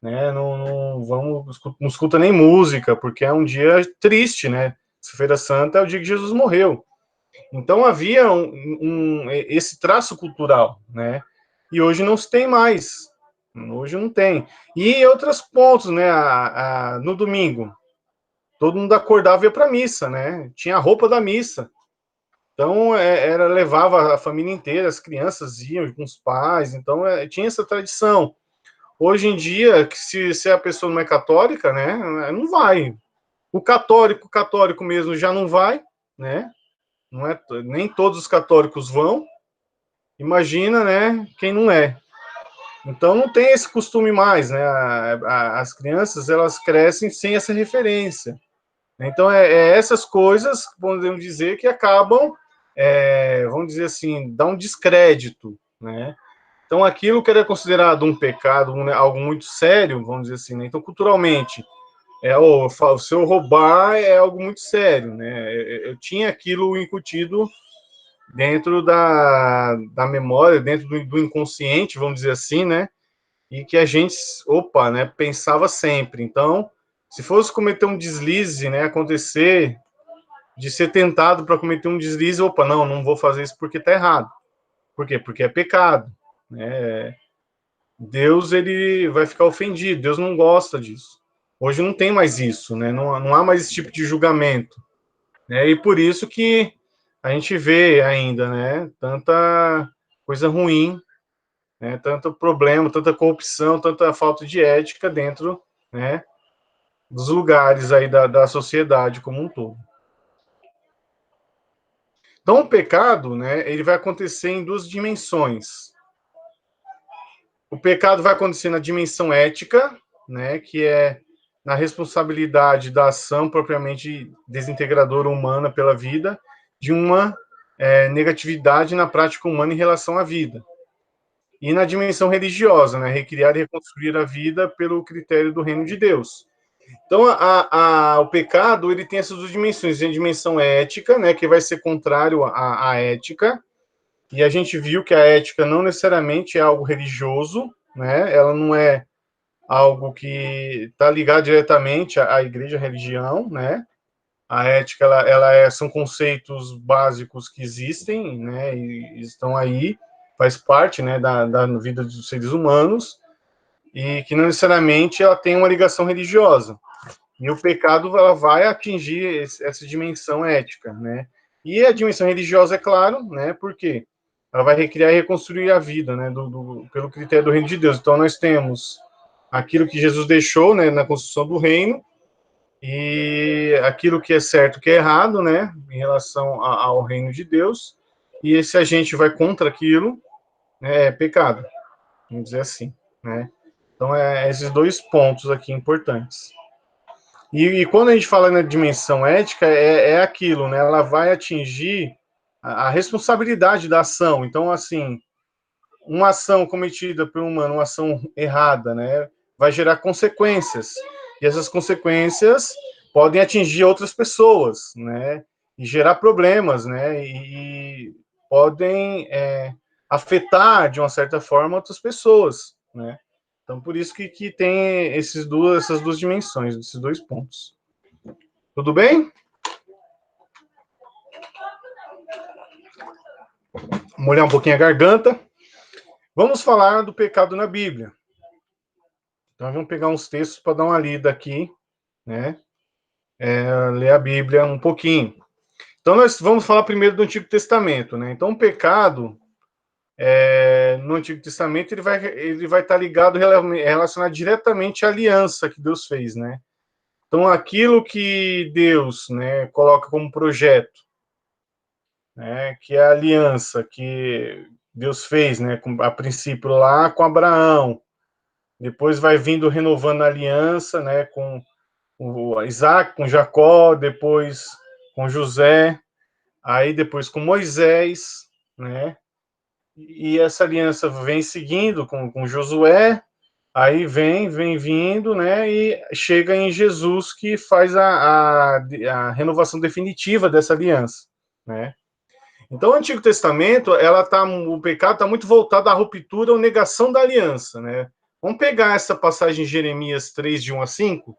né? Não escuta nem música, porque é um dia triste, né? Feira Santa é o dia que Jesus morreu. Então havia esse traço cultural, né? E hoje não se tem mais. Hoje não tem. E outros pontos, né? No domingo, todo mundo acordava e ia para a missa, né? Tinha a roupa da missa. Então, levava a família inteira, as crianças iam com os pais, então tinha essa tradição. Hoje em dia, se a pessoa não é católica, né, não vai. O católico mesmo já não vai, né? Não é, nem todos os católicos vão. Imagina, né, quem não é. Então não tem esse costume mais, né? As crianças elas crescem sem essa referência. Então essas coisas, podemos dizer, que acabam, vamos dizer assim, dá um descrédito, né? Então, aquilo que era considerado um pecado, algo muito sério, vamos dizer assim, né? Então, culturalmente, se eu roubar é algo muito sério, né? Eu tinha aquilo incutido dentro da memória, dentro do inconsciente, vamos dizer assim, né? E que a gente, né, pensava sempre. Então, se fosse cometer um deslize, né, acontecer de ser tentado para cometer um deslize, não vou fazer isso porque está errado. Por quê? Porque é pecado, né? Deus ele vai ficar ofendido, Deus não gosta disso. Hoje não tem mais isso, né? Não há mais esse tipo de julgamento, né? E por isso que a gente vê ainda, né? Tanta coisa ruim, né? Tanto problema, tanta corrupção, tanta falta de ética dentro, né? Dos lugares aí da sociedade como um todo. Então o pecado, né? Ele vai acontecer em duas dimensões. O pecado vai acontecer na dimensão ética, né, que é na responsabilidade da ação propriamente desintegradora humana pela vida, de uma negatividade na prática humana em relação à vida. E na dimensão religiosa, né, recriar e reconstruir a vida pelo critério do reino de Deus. Então, o pecado, ele tem essas duas dimensões. Tem a dimensão ética, né, que vai ser contrário à ética, e a gente viu que a ética não necessariamente é algo religioso, né, ela não é algo que está ligado diretamente à igreja, à religião, né, a ética, são conceitos básicos que existem, né, e estão aí, faz parte, né, da vida dos seres humanos, e que não necessariamente ela tem uma ligação religiosa. E o pecado, ela vai atingir essa dimensão ética, né? E a dimensão religiosa, é claro, né? Porque ela vai recriar e reconstruir a vida, né? Pelo critério do reino de Deus. Então, nós temos aquilo que Jesus deixou, né? Na construção do reino, e aquilo que é certo, que é errado, né? Em relação ao reino de Deus. E se a gente vai contra aquilo, né, é pecado. Vamos dizer assim, né? Então, esses dois pontos aqui importantes. E quando a gente fala na dimensão ética, é aquilo, né? Ela vai atingir a responsabilidade da ação. Então, assim, uma ação cometida por um humano, uma ação errada, né? Vai gerar consequências. E essas consequências podem atingir outras pessoas, né? E gerar problemas, né? E podem afetar, de uma certa forma, outras pessoas, né? Então, por isso que tem essas duas dimensões, esses dois pontos. Tudo bem? Molhar um pouquinho a garganta. Vamos falar do pecado na Bíblia. Então, vamos pegar uns textos para dar uma lida aqui, né? Ler a Bíblia um pouquinho. Então, nós vamos falar primeiro do Antigo Testamento, né? Então, o pecado no Antigo Testamento ele vai estar ligado, relacionado diretamente à aliança que Deus fez, né? Então, aquilo que Deus, né, coloca como projeto, né, que é a aliança que Deus fez, né, a princípio lá com Abraão, depois vai vindo renovando a aliança, né, com o Isaac, com Jacó, depois com José, aí depois com Moisés, né, e essa aliança vem seguindo com Josué, aí vem vindo, né, e chega em Jesus, que faz a renovação definitiva dessa aliança, né. Então, o Antigo Testamento, o pecado está muito voltado à ruptura ou negação da aliança, né. Vamos pegar essa passagem em Jeremias 3, de 1 a 5?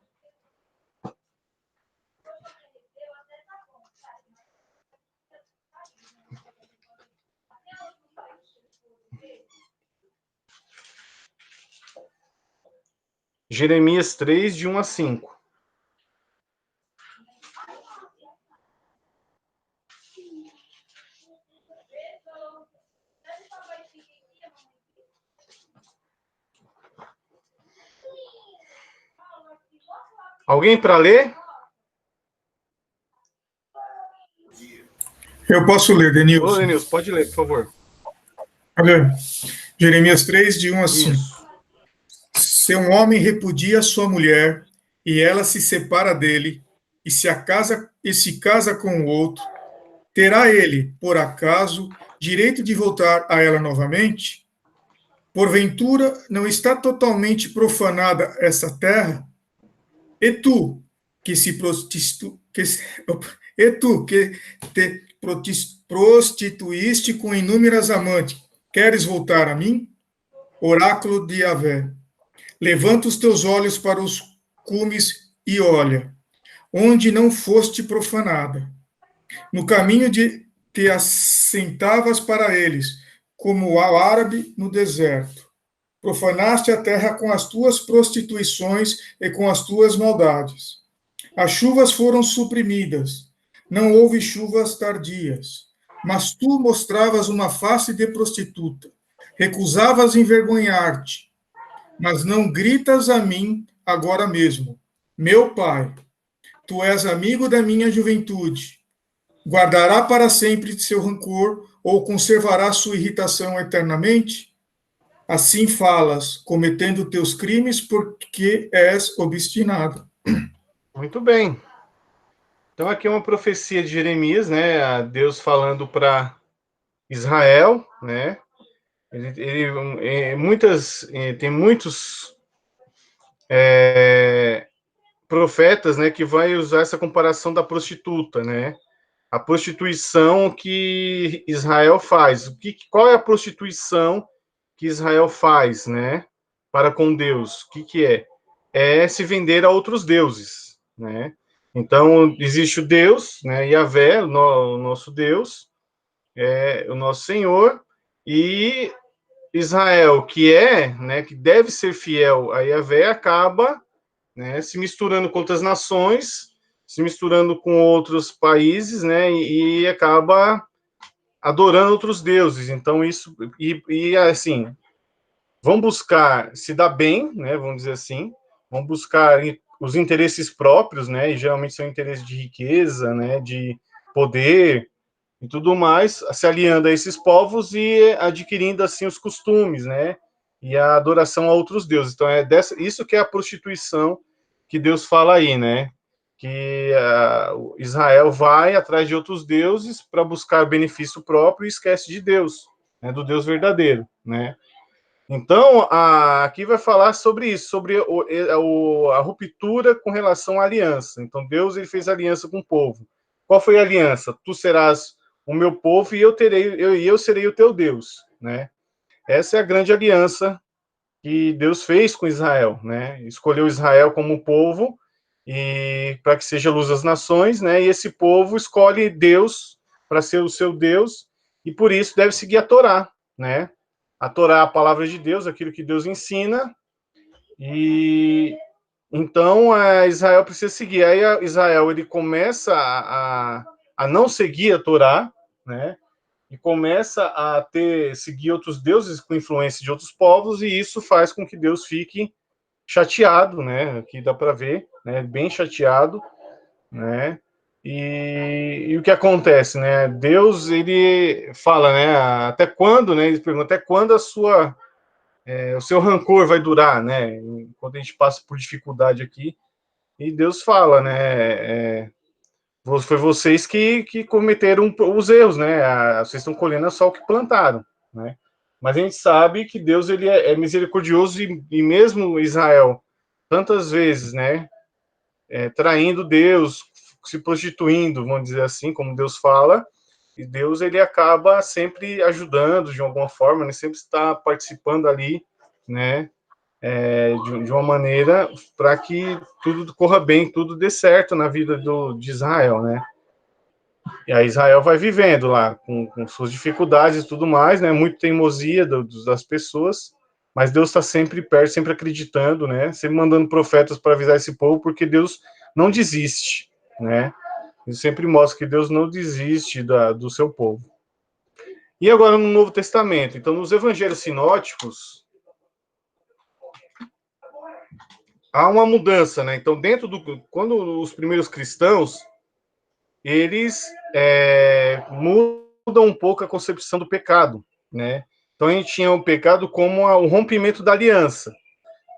Jeremias 3, de 1 a 5. Alguém para ler? Eu posso ler, Denilson. Ô, Denilson, pode ler, por favor. Olha, Jeremias 3, de 1 a 5. Isso. Se um homem repudia sua mulher, e ela se separa dele, e se casa com o outro, terá ele, por acaso, direito de voltar a ela novamente? Porventura, não está totalmente profanada essa terra? E tu, que te prostituíste com inúmeras amantes, queres voltar a mim? Oráculo de Yahvé. Levanta os teus olhos para os cumes e olha, onde não foste profanada. No caminho de te assentavas para eles, como o árabe no deserto. Profanaste a terra com as tuas prostituições e com as tuas maldades. As chuvas foram suprimidas, não houve chuvas tardias, mas tu mostravas uma face de prostituta, recusavas envergonhar-te, mas não gritas a mim agora mesmo. Meu pai, tu és amigo da minha juventude. Guardará para sempre seu rancor ou conservará sua irritação eternamente? Assim falas, cometendo teus crimes, porque és obstinado. Muito bem. Então, aqui é uma profecia de Jeremias, né? Deus falando para Israel, né? Tem muitos profetas, né, que vai usar essa comparação da prostituta, né? A prostituição que Israel faz. Qual é a prostituição que Israel faz, né, para com Deus? O que é? É se vender a outros deuses, né? Então, existe o Deus, né, Yahvé, o nosso Deus, o nosso Senhor, e Israel, né, que deve ser fiel a Yahvé, acaba, né, se misturando com outras nações, se misturando com outros países, né, e acaba adorando outros deuses. Então, isso, assim, vão buscar se dar bem, né, vamos dizer assim, vão buscar os interesses próprios, né, e geralmente são interesses de riqueza, né, de poder e tudo mais, se aliando a esses povos e adquirindo, assim, os costumes, né, e a adoração a outros deuses. Então, isso que é a prostituição que Deus fala aí, né, que Israel vai atrás de outros deuses para buscar benefício próprio e esquece de Deus, né, do Deus verdadeiro, né. Então, aqui vai falar sobre isso, sobre a ruptura com relação à aliança. Então, Deus ele fez aliança com o povo. Qual foi a aliança? Tu serás o meu povo e eu serei o teu Deus, né? Essa é a grande aliança que Deus fez com Israel, né? Escolheu Israel como povo e para que seja luz das nações, né? E esse povo escolhe Deus para ser o seu Deus e por isso deve seguir a Torá, né? A Torá é a palavra de Deus, aquilo que Deus ensina, e então Israel precisa seguir. Aí Israel ele começa a não seguir a Torá, né? E começa a seguir outros deuses com influência de outros povos, e isso faz com que Deus fique chateado, né? Aqui dá para ver, né? Bem chateado, né? E o que acontece, né? Deus ele fala, né? Até quando, né? Ele pergunta até quando o seu rancor vai durar, né? Quando a gente passa por dificuldade aqui, e Deus fala, né? Foi vocês que cometeram os erros, né? Vocês estão colhendo só o que plantaram, né? Mas a gente sabe que Deus ele é misericordioso e mesmo Israel tantas vezes, né? Traindo Deus, se prostituindo, vamos dizer assim, como Deus fala, e Deus ele acaba sempre ajudando de alguma forma, né? Sempre está participando ali, né? De uma maneira para que tudo corra bem, tudo dê certo na vida de Israel, né? E aí Israel vai vivendo lá com suas dificuldades e tudo mais, né? Muito teimosia das pessoas, mas Deus está sempre perto, sempre acreditando, né? Sempre mandando profetas para avisar esse povo, porque Deus não desiste, né? Ele sempre mostra que Deus não desiste do seu povo. E agora no Novo Testamento, então nos Evangelhos sinóticos há uma mudança, né? Então quando os primeiros cristãos eles mudam um pouco a concepção do pecado, né? Então a gente tinha o pecado como o rompimento da aliança.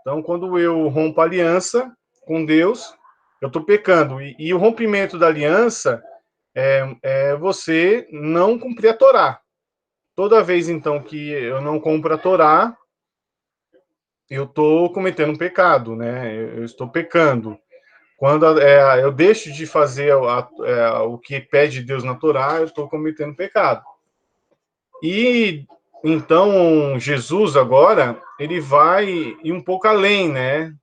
Então quando eu rompo a aliança com Deus, eu estou pecando. E o rompimento da aliança é você não cumprir a Torá. Toda vez então que eu não cumpro a Torá, eu estou cometendo um pecado, né? Eu estou pecando. Quando eu deixo de fazer o que pede Deus na Torá, eu estou cometendo pecado. E então Jesus agora ele vai ir um pouco além, né?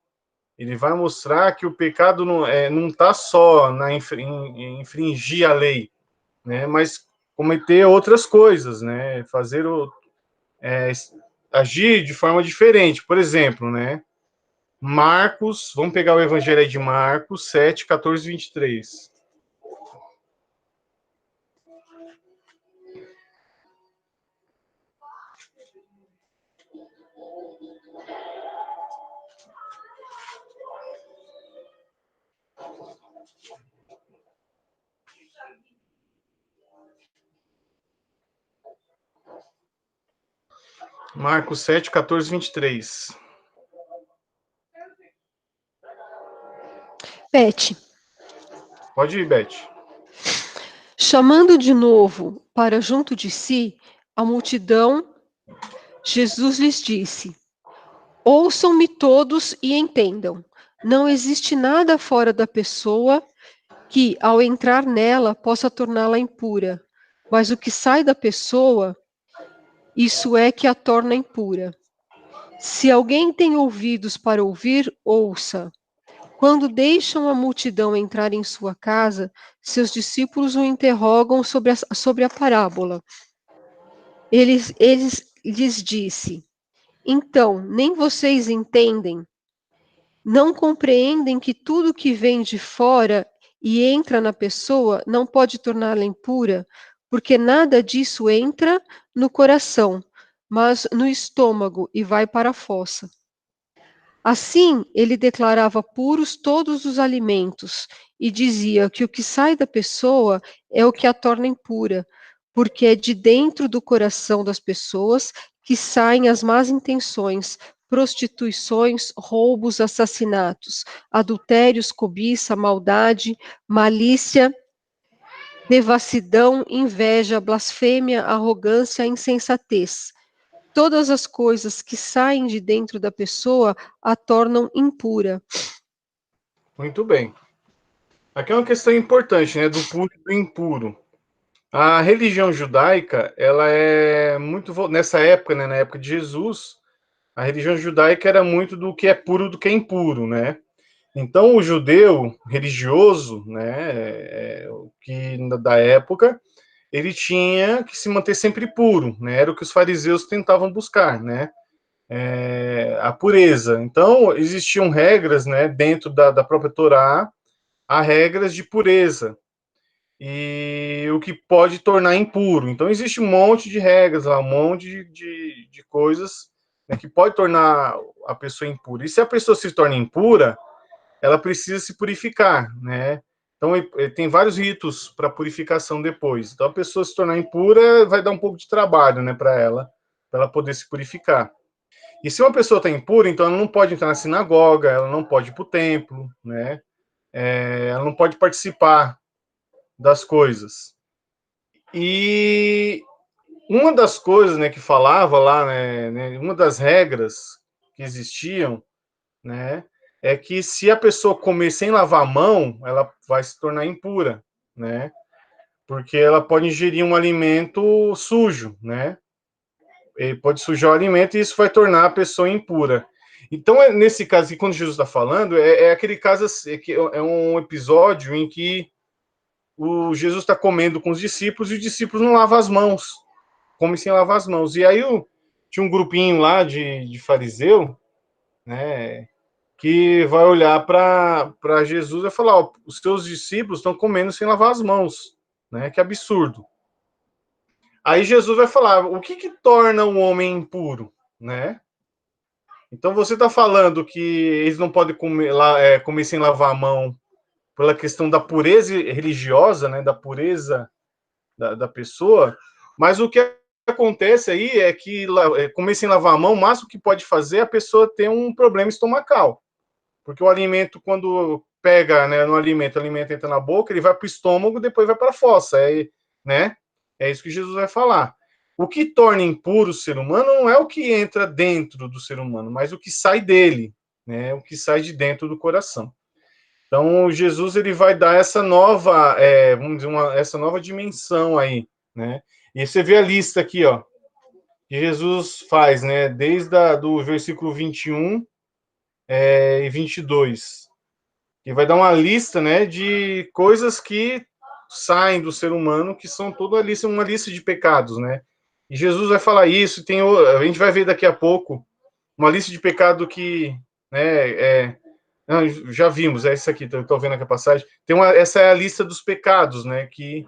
Ele vai mostrar que o pecado não está só em infringir a lei, né? Mas cometer outras coisas, né? Agir de forma diferente. Por exemplo, né? Marcos, vamos pegar o evangelho aí de Marcos 7, 14 e 23. Marcos 7, 14, 23. Beth, Pode ir, Beth. chamando de novo para junto de si a multidão, Jesus lhes disse: ouçam-me todos e entendam. Não existe nada fora da pessoa que, ao entrar nela, possa torná-la impura. Mas o que sai da pessoa, isso é que a torna impura. Se alguém tem ouvidos para ouvir, ouça. Quando deixam a multidão entrar em sua casa, seus discípulos o interrogam sobre a parábola. Eles lhes disse: então, nem vocês entendem? Não compreendem que tudo que vem de fora e entra na pessoa não pode torná-la impura, porque nada disso entra no coração, mas no estômago e vai para a fossa. Assim, ele declarava puros todos os alimentos e dizia que o que sai da pessoa é o que a torna impura, porque é de dentro do coração das pessoas que saem as más intenções, prostituições, roubos, assassinatos, adultérios, cobiça, maldade, malícia, devassidão, inveja, blasfêmia, arrogância, insensatez. Todas as coisas que saem de dentro da pessoa a tornam impura. Muito bem. Aqui é uma questão importante, né, do puro e do impuro. A religião judaica, ela é muito, nessa época, né, na época de Jesus, a religião judaica era muito do que é puro do que é impuro, né? Então, o judeu religioso, né, que da época, ele tinha que se manter sempre puro, né? Era o que os fariseus tentavam buscar, né? A pureza. Então, existiam regras, né, dentro da própria Torá, há regras de pureza e o que pode tornar impuro. Então, existe um monte de regras lá, um monte de coisas, né, que pode tornar a pessoa impura. E se a pessoa se torna impura, ela precisa se purificar, né? Então, tem vários ritos para purificação depois. Então, a pessoa se tornar impura vai dar um pouco de trabalho, né, para ela poder se purificar. E se uma pessoa está impura, então ela não pode entrar na sinagoga, ela não pode ir para o templo, né? Ela não pode participar das coisas. E uma das coisas, né, que falava lá, né, uma das regras que existiam, né, é que se a pessoa comer sem lavar a mão, ela vai se tornar impura, né? Porque ela pode ingerir um alimento sujo, né? Ele pode sujar o alimento e isso vai tornar a pessoa impura. Então, nesse caso aqui, quando Jesus está falando, é aquele caso, que é um episódio em que o Jesus está comendo com os discípulos e os discípulos não lavam as mãos, comem sem lavar as mãos. E aí tinha um grupinho lá de fariseu, né, que vai olhar para Jesus e vai falar: ó, os teus discípulos estão comendo sem lavar as mãos, né? Que absurdo. Aí Jesus vai falar: o que torna o homem impuro, né? Então você está falando que eles não podem comer sem lavar a mão pela questão da pureza religiosa, né? Da pureza da pessoa, mas o que acontece aí é que comer sem lavar a mão, o máximo que pode fazer é a pessoa ter um problema estomacal. Porque o alimento, quando pega, né, no alimento, o alimento entra na boca, ele vai para o estômago, depois vai para a fossa, né? É isso que Jesus vai falar. O que torna impuro o ser humano não é o que entra dentro do ser humano, mas o que sai dele, né? O que sai de dentro do coração. Então, Jesus ele vai dar essa nova, vamos dizer, essa nova dimensão aí, né? E você vê a lista aqui, ó, que Jesus faz, né? Desde do versículo 21 e 22, que vai dar uma lista, né, de coisas que saem do ser humano, que são toda uma lista de pecados, né? E Jesus vai falar isso, a gente vai ver daqui a pouco uma lista de pecado que, né, já vimos, é isso aqui, estou vendo aqui a passagem. Essa é a lista dos pecados, né, que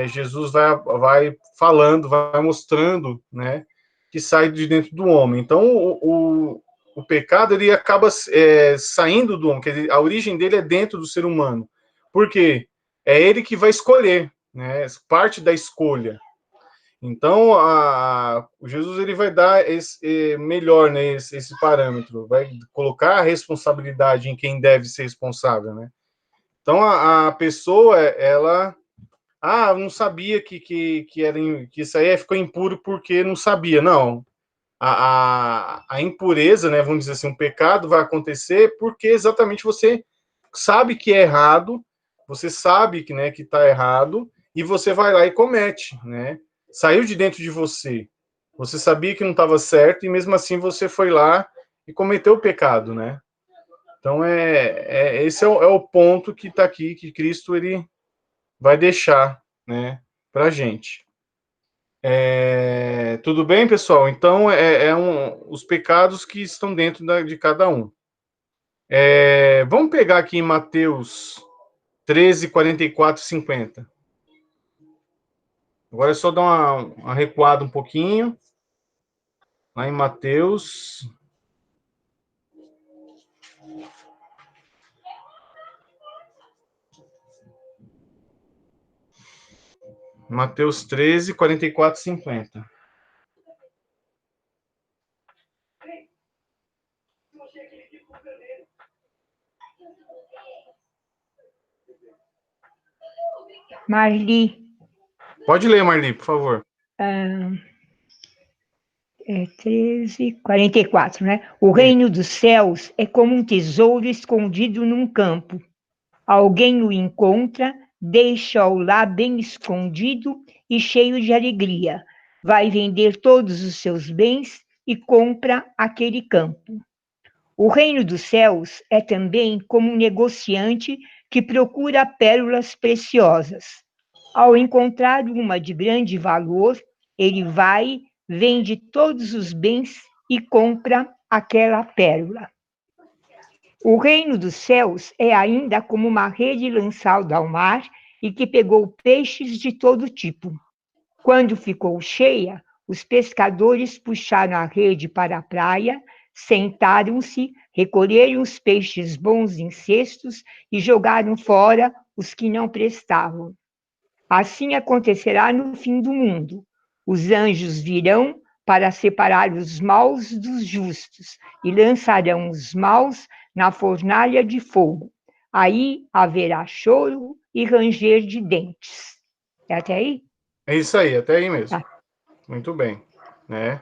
Jesus vai falando, vai mostrando, né, que sai de dentro do homem. Então, o pecado ele acaba saindo do homem, quer dizer, a origem dele é dentro do ser humano. Por quê? É ele que vai escolher, né? Parte da escolha. Então, o Jesus ele vai dar melhor, né, esse parâmetro, vai colocar a responsabilidade em quem deve ser responsável, né? Então, a pessoa, ela... não sabia que isso aí ficou impuro porque não sabia. Não. A impureza, né, vamos dizer assim, um pecado vai acontecer porque exatamente você sabe que é errado, você sabe que, né, que está errado, e você vai lá e comete, né? Saiu de dentro de você. Você sabia que não estava certo, e mesmo assim você foi lá e cometeu o pecado, né? Então, esse é o ponto que está aqui, que Cristo ele vai deixar, né, para a gente. Tudo bem, pessoal? Então, os pecados que estão dentro de cada um. Vamos pegar aqui em Mateus 13, 44 e 50. Agora é só dar uma recuada um pouquinho. Lá em Mateus. Mateus 13, 44 e 50. Marli, Pode ler, Marli, por favor. 13, 44, né? O reino dos céus é como um tesouro escondido num campo. Alguém o encontra, deixa-o lá bem escondido e cheio de alegria. Vai vender todos os seus bens e compra aquele campo. O reino dos céus é também como um negociante que procura pérolas preciosas. Ao encontrar uma de grande valor, ele vai, vende todos os bens e compra aquela pérola. O reino dos céus é ainda como uma rede lançada ao mar e que pegou peixes de todo tipo. Quando ficou cheia, os pescadores puxaram a rede para a praia, sentaram-se, recolheram os peixes bons em cestos e jogaram fora os que não prestavam. Assim acontecerá no fim do mundo. Os anjos virão para separar os maus dos justos e lançarão os maus na fornalha de fogo. Aí haverá choro e ranger de dentes. É até aí? É isso aí, até aí mesmo. Tá. Muito bem, né?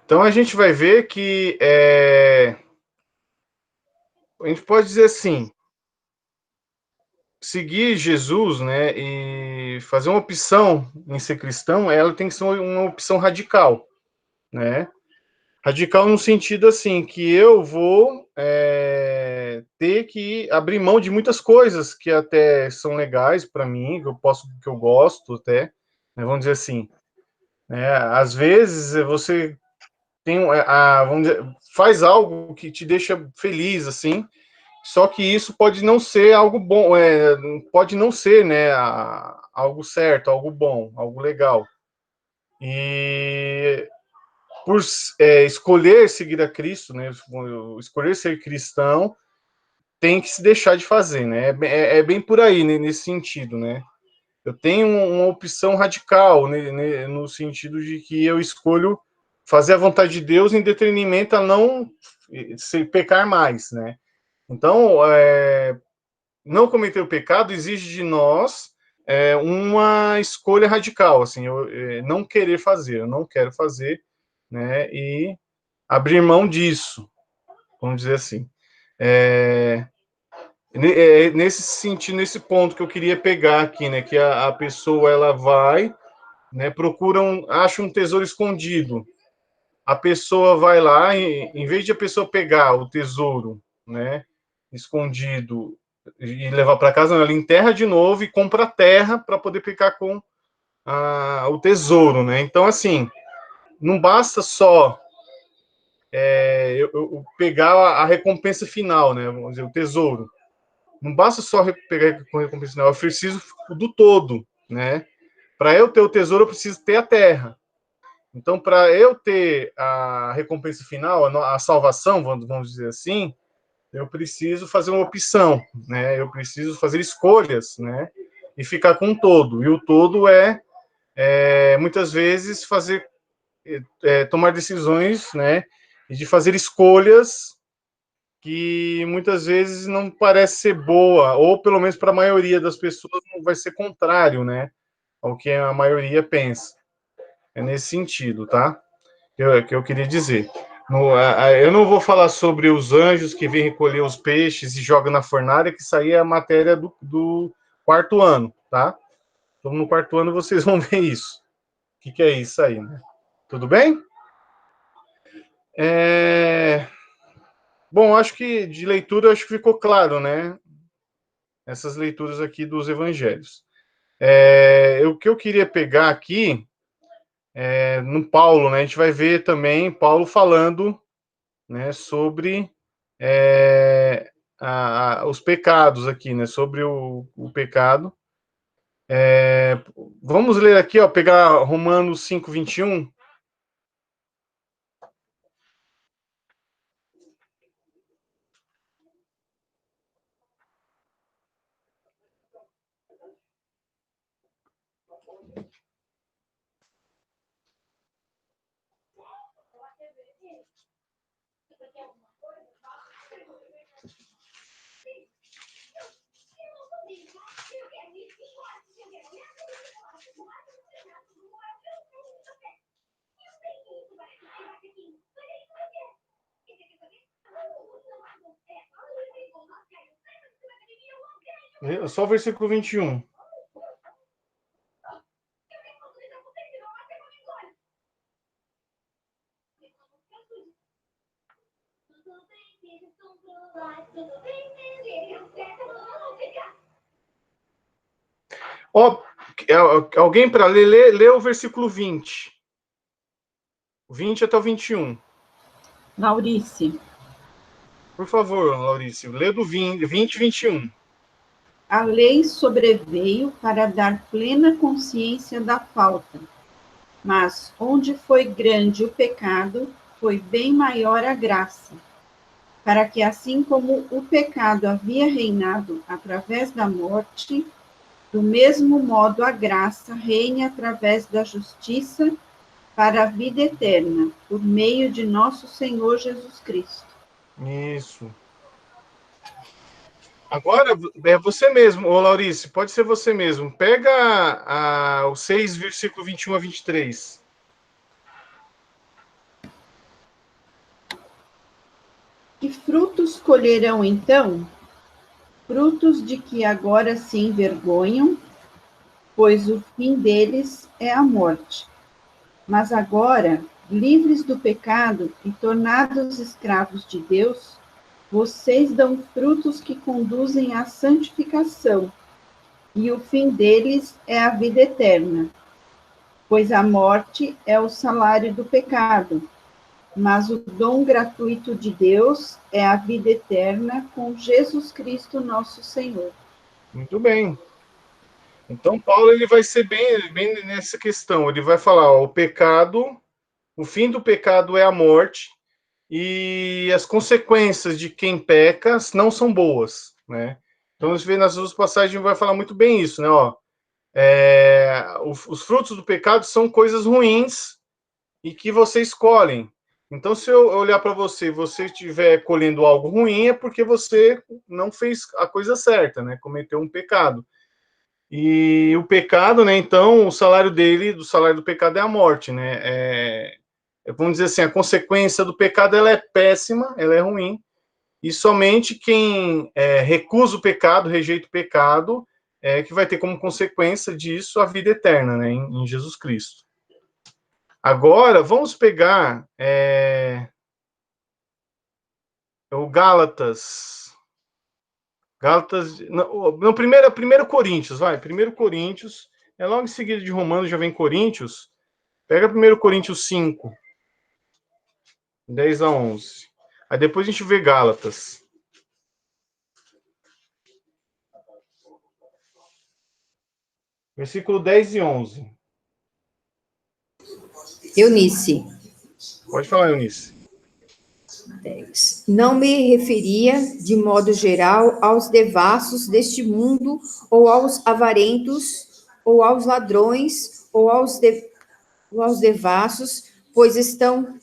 Então a gente vai ver que a gente pode dizer assim, seguir Jesus, né, e fazer uma opção em ser cristão, ela tem que ser uma opção radical, né? Radical no sentido assim, que eu vou ter que abrir mão de muitas coisas que até são legais para mim, que eu gosto até, né, vamos dizer assim. Né? Às vezes você tem, vamos dizer, faz algo que te deixa feliz, assim, só que isso pode não ser algo bom, pode não ser, né, algo certo, algo bom, algo legal. E por escolher seguir a Cristo, né, escolher ser cristão, tem que se deixar de fazer, né? É bem por aí, né, nesse sentido, né? Eu tenho uma opção radical, né, no sentido de que eu escolho fazer a vontade de Deus em detrimento a não se pecar mais, né? Então, não cometer o pecado exige de nós uma escolha radical, assim, eu não querer fazer, eu não quero fazer, né? E abrir mão disso, vamos dizer assim. Nesse sentido, nesse ponto que eu queria pegar aqui, né? Que a pessoa ela vai, né? Acha um tesouro escondido. A pessoa vai lá e, em vez de a pessoa pegar o tesouro, né? Escondido e levar para casa, ela enterra de novo e compra terra para poder ficar com o tesouro, né? Então, assim, não basta só eu pegar a recompensa final, né? Vamos dizer, o tesouro. Não basta só pegar a recompensa final, eu preciso do todo, né? Para eu ter o tesouro, eu preciso ter a terra. Então, para eu ter a recompensa final, a salvação, vamos dizer assim, eu preciso fazer uma opção, né? Eu preciso fazer escolhas, né? E ficar com o todo. E o todo é muitas vezes tomar decisões, né, e de fazer escolhas que muitas vezes não parece ser boa, ou pelo menos para a maioria das pessoas não vai ser contrário, né, ao que a maioria pensa. É nesse sentido, tá? Que eu queria dizer. Eu não vou falar sobre os anjos que vêm recolher os peixes e jogam na fornalha, que isso aí é a matéria do quarto ano, tá? Então, no quarto ano vocês vão ver isso. O que é isso aí, né? Tudo bem? Bom, acho que de leitura acho que ficou claro, né? Essas leituras aqui dos evangelhos. O que eu queria pegar aqui no Paulo, né? A gente vai ver também Paulo falando, né, sobre os pecados aqui, né? Sobre o pecado. Vamos ler aqui, ó, pegar Romanos 5:21. Só o versículo 21. Ó, alguém para ler o versículo 20. 20 até o 21. Laurice. Por favor, Laurício, lê do 20 e 21. A lei sobreveio para dar plena consciência da falta, mas onde foi grande o pecado, foi bem maior a graça, para que assim como o pecado havia reinado através da morte, do mesmo modo a graça reine através da justiça para a vida eterna, por meio de nosso Senhor Jesus Cristo. Isso. Agora, é você mesmo, ô Laurice, pode ser você mesmo. Pega o 6, versículo 21 a 23. Que frutos colherão então? Frutos de que agora se envergonham, pois o fim deles é a morte. Mas agora, livres do pecado e tornados escravos de Deus, vocês dão frutos que conduzem à santificação, e o fim deles é a vida eterna. Pois a morte é o salário do pecado, mas o dom gratuito de Deus é a vida eterna com Jesus Cristo, nosso Senhor. Muito bem. Então, Paulo ele vai ser bem nessa questão. Ele vai falar, ó, o fim do pecado é a morte, e as consequências de quem peca não são boas, né? Então, a gente vê nas duas passagens, vai falar muito bem isso, né? Ó, os frutos do pecado são coisas ruins e que você escolhem. Então, se eu olhar para você estiver colhendo algo ruim, é porque você não fez a coisa certa, né? Cometeu um pecado. E o pecado, né? Então, o salário do pecado é a morte, né? Vamos dizer assim, a consequência do pecado ela é péssima, ela é ruim, e somente quem recusa o pecado, rejeita o pecado, que vai ter como consequência disso a vida eterna, né? Em Jesus Cristo. Agora, vamos pegar o Gálatas. Não, primeiro Coríntios, vai. 1 Coríntios, logo em seguida de Romanos já vem Coríntios. Pega 1 Coríntios 5, 10 a 11. Aí depois a gente vê Gálatas. Versículo 10 e 11. Eunice. Pode falar, Eunice. 10. Não me referia, de modo geral, aos devassos deste mundo ou aos avarentos ou aos ladrões, ou aos devassos, pois então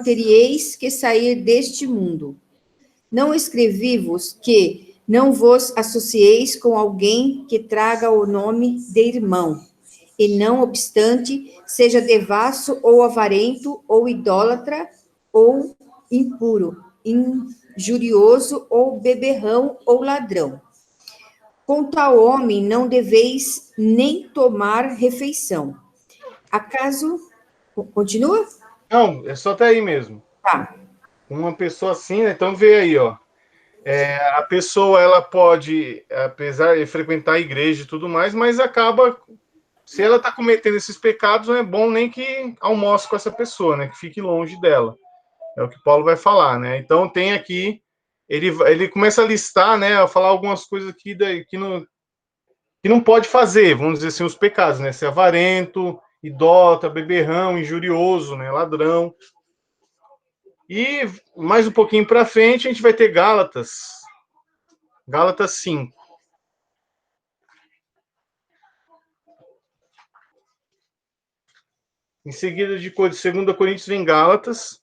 teríeis que sair deste mundo. Não escrevi-vos que não vos associeis com alguém que traga o nome de irmão, e não obstante seja devasso ou avarento, ou idólatra, ou impuro, injurioso, ou beberrão, ou ladrão. Com tal homem não deveis nem tomar refeição. Acaso... Continua? Não, é só até aí mesmo. Tá. Uma pessoa assim, né? Então vê aí, ó. A pessoa, ela pode, apesar de frequentar a igreja e tudo mais, mas acaba, se ela está cometendo esses pecados, não é bom nem que almoce com essa pessoa, né? Que fique longe dela. É o que Paulo vai falar, né? Então tem aqui, ele começa a listar, né? A falar algumas coisas aqui que não pode fazer, vamos dizer assim, os pecados, né? Ser avarento, idólatra, beberrão, injurioso, né? Ladrão. E mais um pouquinho para frente a gente vai ter Gálatas 5. Em seguida de 2 Coríntios vem Gálatas.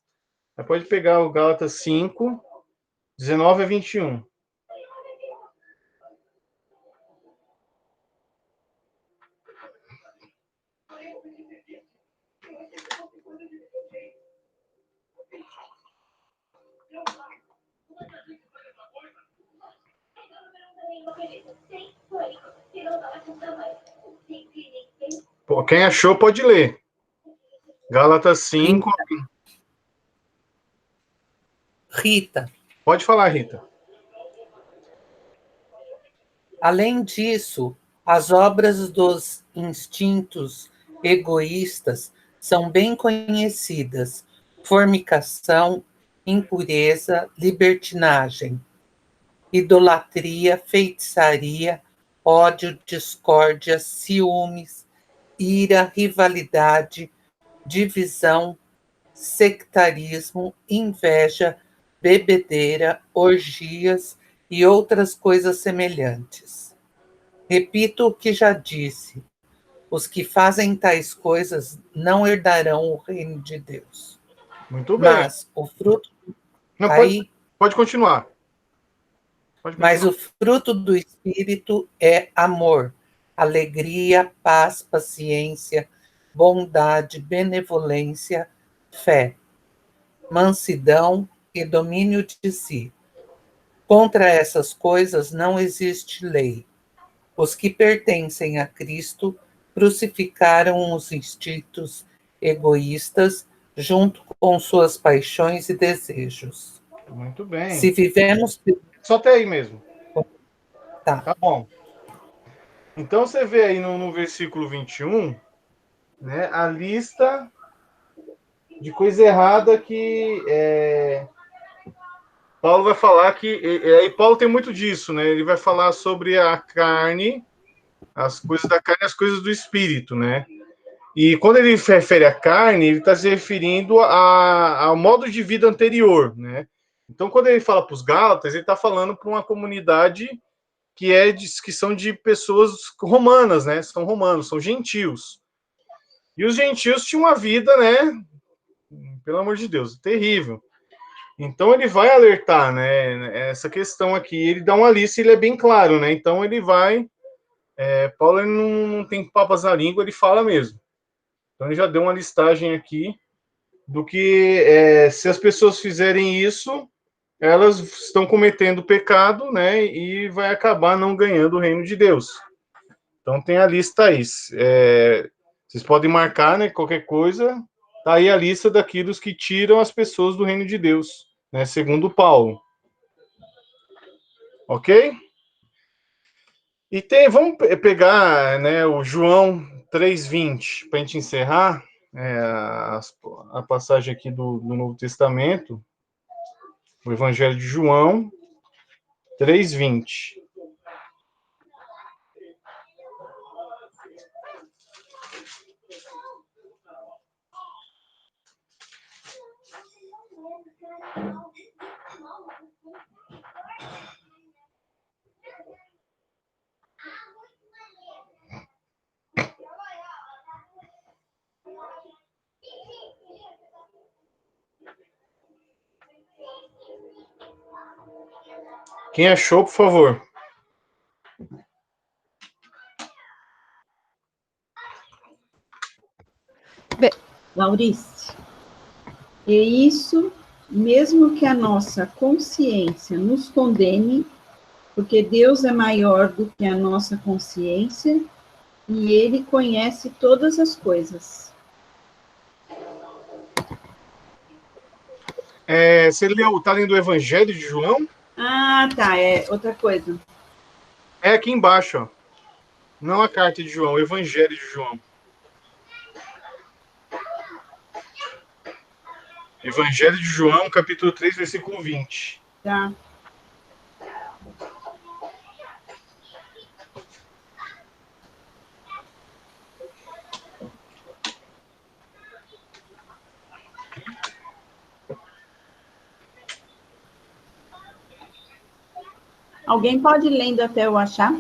Aí pode pegar o Gálatas 5, 19 a 21. Pô, quem achou pode ler. Gálatas 5. Rita. Pode falar, Rita. Além disso, as obras dos instintos egoístas são bem conhecidas: fornicação, impureza, libertinagem, idolatria, feitiçaria, ódio, discórdia, ciúmes, ira, rivalidade, divisão, sectarismo, inveja, bebedeira, orgias e outras coisas semelhantes. Repito o que já disse: os que fazem tais coisas não herdarão o reino de Deus. Muito bem. Mas o fruto... Não, Aí, pode continuar. mas o fruto do Espírito é amor, alegria, paz, paciência, bondade, benevolência, fé, mansidão e domínio de si. Contra essas coisas não existe lei. Os que pertencem a Cristo crucificaram os instintos egoístas junto com suas paixões e desejos. Muito bem. Se vivemos... Só até aí mesmo. Tá bom. Então você vê aí no versículo 21, né, a lista de coisa errada que Paulo vai falar que... E Paulo tem muito disso, né? Ele vai falar sobre a carne, as coisas da carne e as coisas do espírito, né? E quando ele se refere à carne, ele está se referindo ao modo de vida anterior, né? Então, quando ele fala para os Gálatas, ele está falando para uma comunidade que são de pessoas romanas, né? São romanos, são gentios. E os gentios tinham uma vida, né? Pelo amor de Deus, terrível. Então ele vai alertar, né? Essa questão aqui, ele dá uma lista, ele é bem claro, né? Então ele vai... Paulo ele não tem papas na língua, ele fala mesmo. Então ele já deu uma listagem aqui do que se as pessoas fizerem isso, elas estão cometendo pecado, né? E vai acabar não ganhando o reino de Deus. Então tem a lista aí. Vocês podem marcar, né? Qualquer coisa. Tá aí a lista daqueles que tiram as pessoas do reino de Deus, né? Segundo Paulo. Ok? E vamos pegar, né, o João 3:20 para a gente encerrar a passagem aqui do Novo Testamento, o Evangelho de João 3:20. Quem achou, por favor? Laurice. E isso, mesmo que a nossa consciência nos condene, porque Deus é maior do que a nossa consciência e Ele conhece todas as coisas. Você está lendo o Evangelho de João? Ah, tá, é outra coisa. É aqui embaixo, ó. Não a carta de João, o Evangelho de João. Evangelho de João, capítulo 3, versículo 20. Tá. Alguém pode ir lendo até eu achar?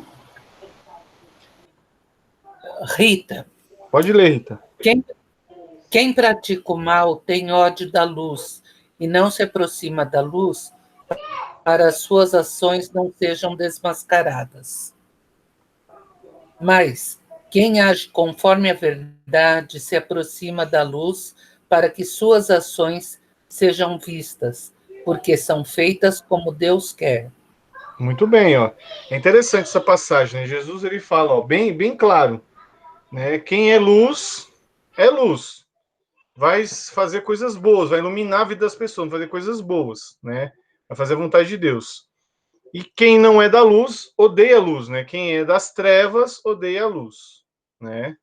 Rita, Pode ler, Rita. quem pratica o mal tem ódio da luz e não se aproxima da luz para as suas ações não sejam desmascaradas. Mas quem age conforme a verdade se aproxima da luz para que suas ações sejam vistas, porque são feitas como Deus quer. Muito bem, ó. É interessante essa passagem, né? Jesus ele fala, ó, bem claro, né? Quem é luz, vai fazer coisas boas, vai iluminar a vida das pessoas, vai fazer coisas boas, né? Vai fazer a vontade de Deus. E quem não é da luz, odeia a luz, né? Quem é das trevas, odeia a luz, né?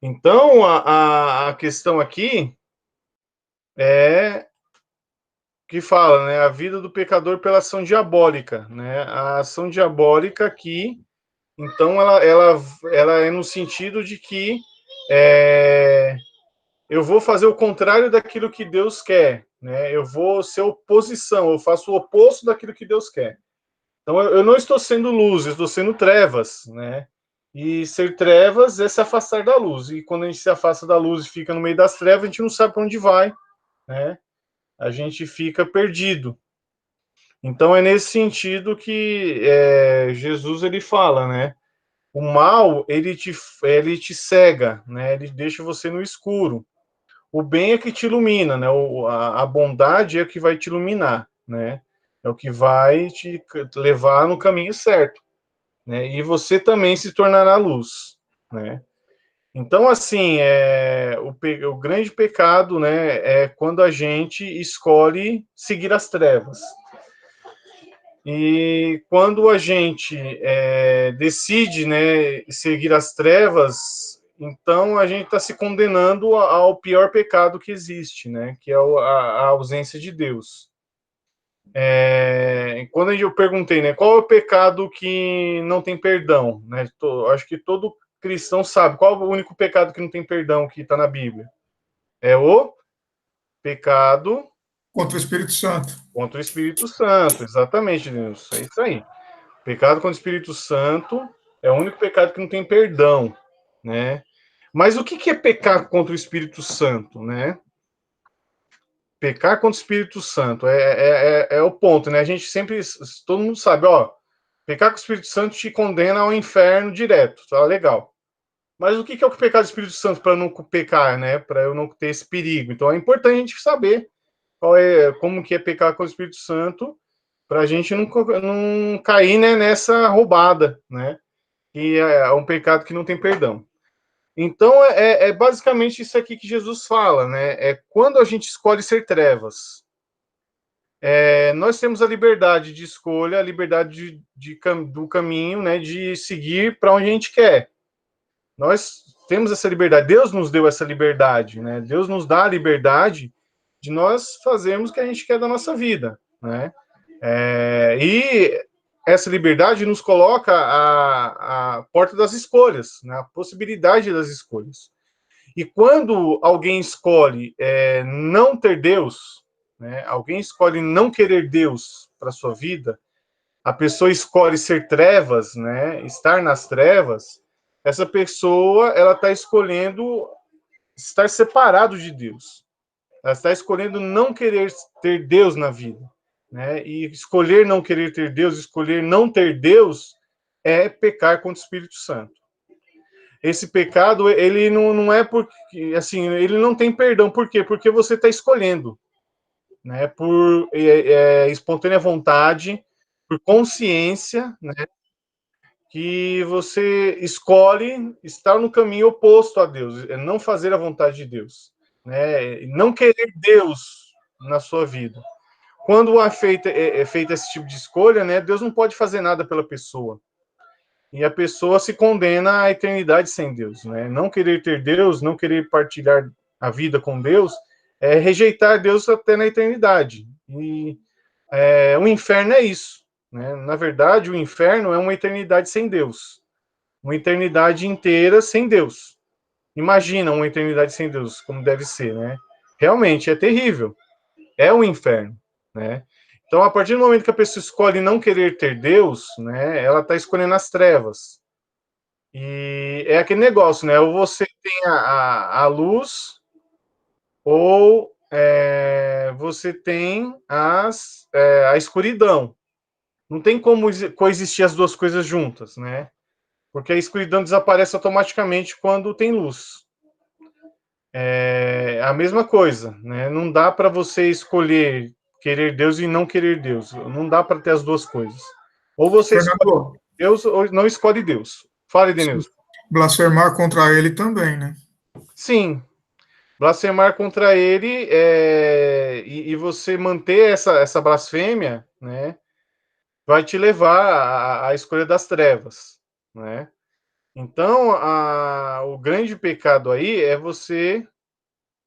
Então, a questão aqui é que fala, né? A vida do pecador pela ação diabólica, né? A ação diabólica aqui, então, ela é no sentido de que eu vou fazer o contrário daquilo que Deus quer, né? Eu vou ser oposição, eu faço o oposto daquilo que Deus quer. Então, eu não estou sendo luz, eu estou sendo trevas, né? E ser trevas é se afastar da luz. E quando a gente se afasta da luz e fica no meio das trevas, a gente não sabe para onde vai, né? A gente fica perdido. Então, é nesse sentido que Jesus ele fala, né? O mal, ele te cega, né? Ele deixa você no escuro. O bem é que te ilumina, né? A bondade é que vai te iluminar, né? É o que vai te levar no caminho certo, né? E você também se tornará luz, né? Então, assim, o grande pecado, né, é quando a gente escolhe seguir as trevas. E quando a gente decide, né, seguir as trevas, então a gente está se condenando ao pior pecado que existe, né, que é a ausência de Deus. Quando eu perguntei, né, qual é o pecado que não tem perdão, né? Acho que todo cristão sabe qual é o único pecado que não tem perdão que está na Bíblia. É o pecado Contra o Espírito Santo. contra o Espírito Santo, exatamente, Deus. É isso aí. Pecado contra o Espírito Santo é o único pecado que não tem perdão, né? Mas o que é pecar contra o Espírito Santo, né? Pecar contra o Espírito Santo é o ponto, né? A gente sempre, todo mundo sabe, ó, pecar com o Espírito Santo te condena ao inferno direto, tá legal. Mas o que é o pecado do Espírito Santo para não pecar, né? Para eu não ter esse perigo. Então é importante a gente saber como que é pecar com o Espírito Santo, para a gente não cair, né, nessa roubada, né? Que é um pecado que não tem perdão. Então, basicamente isso aqui que Jesus fala, né? É quando a gente escolhe ser trevas. Nós temos a liberdade de escolha, a liberdade do caminho, né? De seguir para onde a gente quer. Nós temos essa liberdade. Deus nos deu essa liberdade, né? Deus nos dá a liberdade de nós fazermos o que a gente quer da nossa vida, né? E essa liberdade nos coloca a porta das escolhas, né? A possibilidade das escolhas. E quando alguém escolhe não ter Deus, né? Alguém escolhe não querer Deus para sua vida, a pessoa escolhe ser trevas, né? Estar nas trevas, essa pessoa ela está escolhendo estar separado de Deus. Ela está escolhendo não querer ter Deus na vida. né? E escolher não querer ter Deus, escolher não ter Deus, é pecar contra o Espírito Santo. Esse pecado, ele não é porque, assim, ele não tem perdão. Por quê? Porque você está escolhendo, né? Por espontânea vontade, por consciência, né? Que você escolhe estar no caminho oposto a Deus, não fazer a vontade de Deus, né? Não querer Deus na sua vida. Quando é feita esse tipo de escolha, né? Deus não pode fazer nada pela pessoa. E a pessoa se condena à eternidade sem Deus, né? Não querer ter Deus, não querer partilhar a vida com Deus, é rejeitar Deus até na eternidade. E o inferno é isso, né? Na verdade, o inferno é uma eternidade sem Deus. Uma eternidade inteira sem Deus. Imagina uma eternidade sem Deus, como deve ser, né? Realmente é terrível. É o inferno, né? Então, a partir do momento que a pessoa escolhe não querer ter Deus, né, ela está escolhendo as trevas. E é aquele negócio, né? Ou você tem a luz, ou você tem a escuridão. Não tem como coexistir as duas coisas juntas, né? Porque a escuridão desaparece automaticamente quando tem luz. É a mesma coisa, né? Não dá para você escolher querer Deus e não querer Deus. Não dá para ter as duas coisas. Ou você escolhe Fernando, Deus ou não escolhe Deus. Fale, Denilson. blasfemar contra ele também, né? Sim, blasfemar contra ele e você manter essa blasfêmia, né? Vai te levar à escolha das trevas, né? Então, o grande pecado aí é você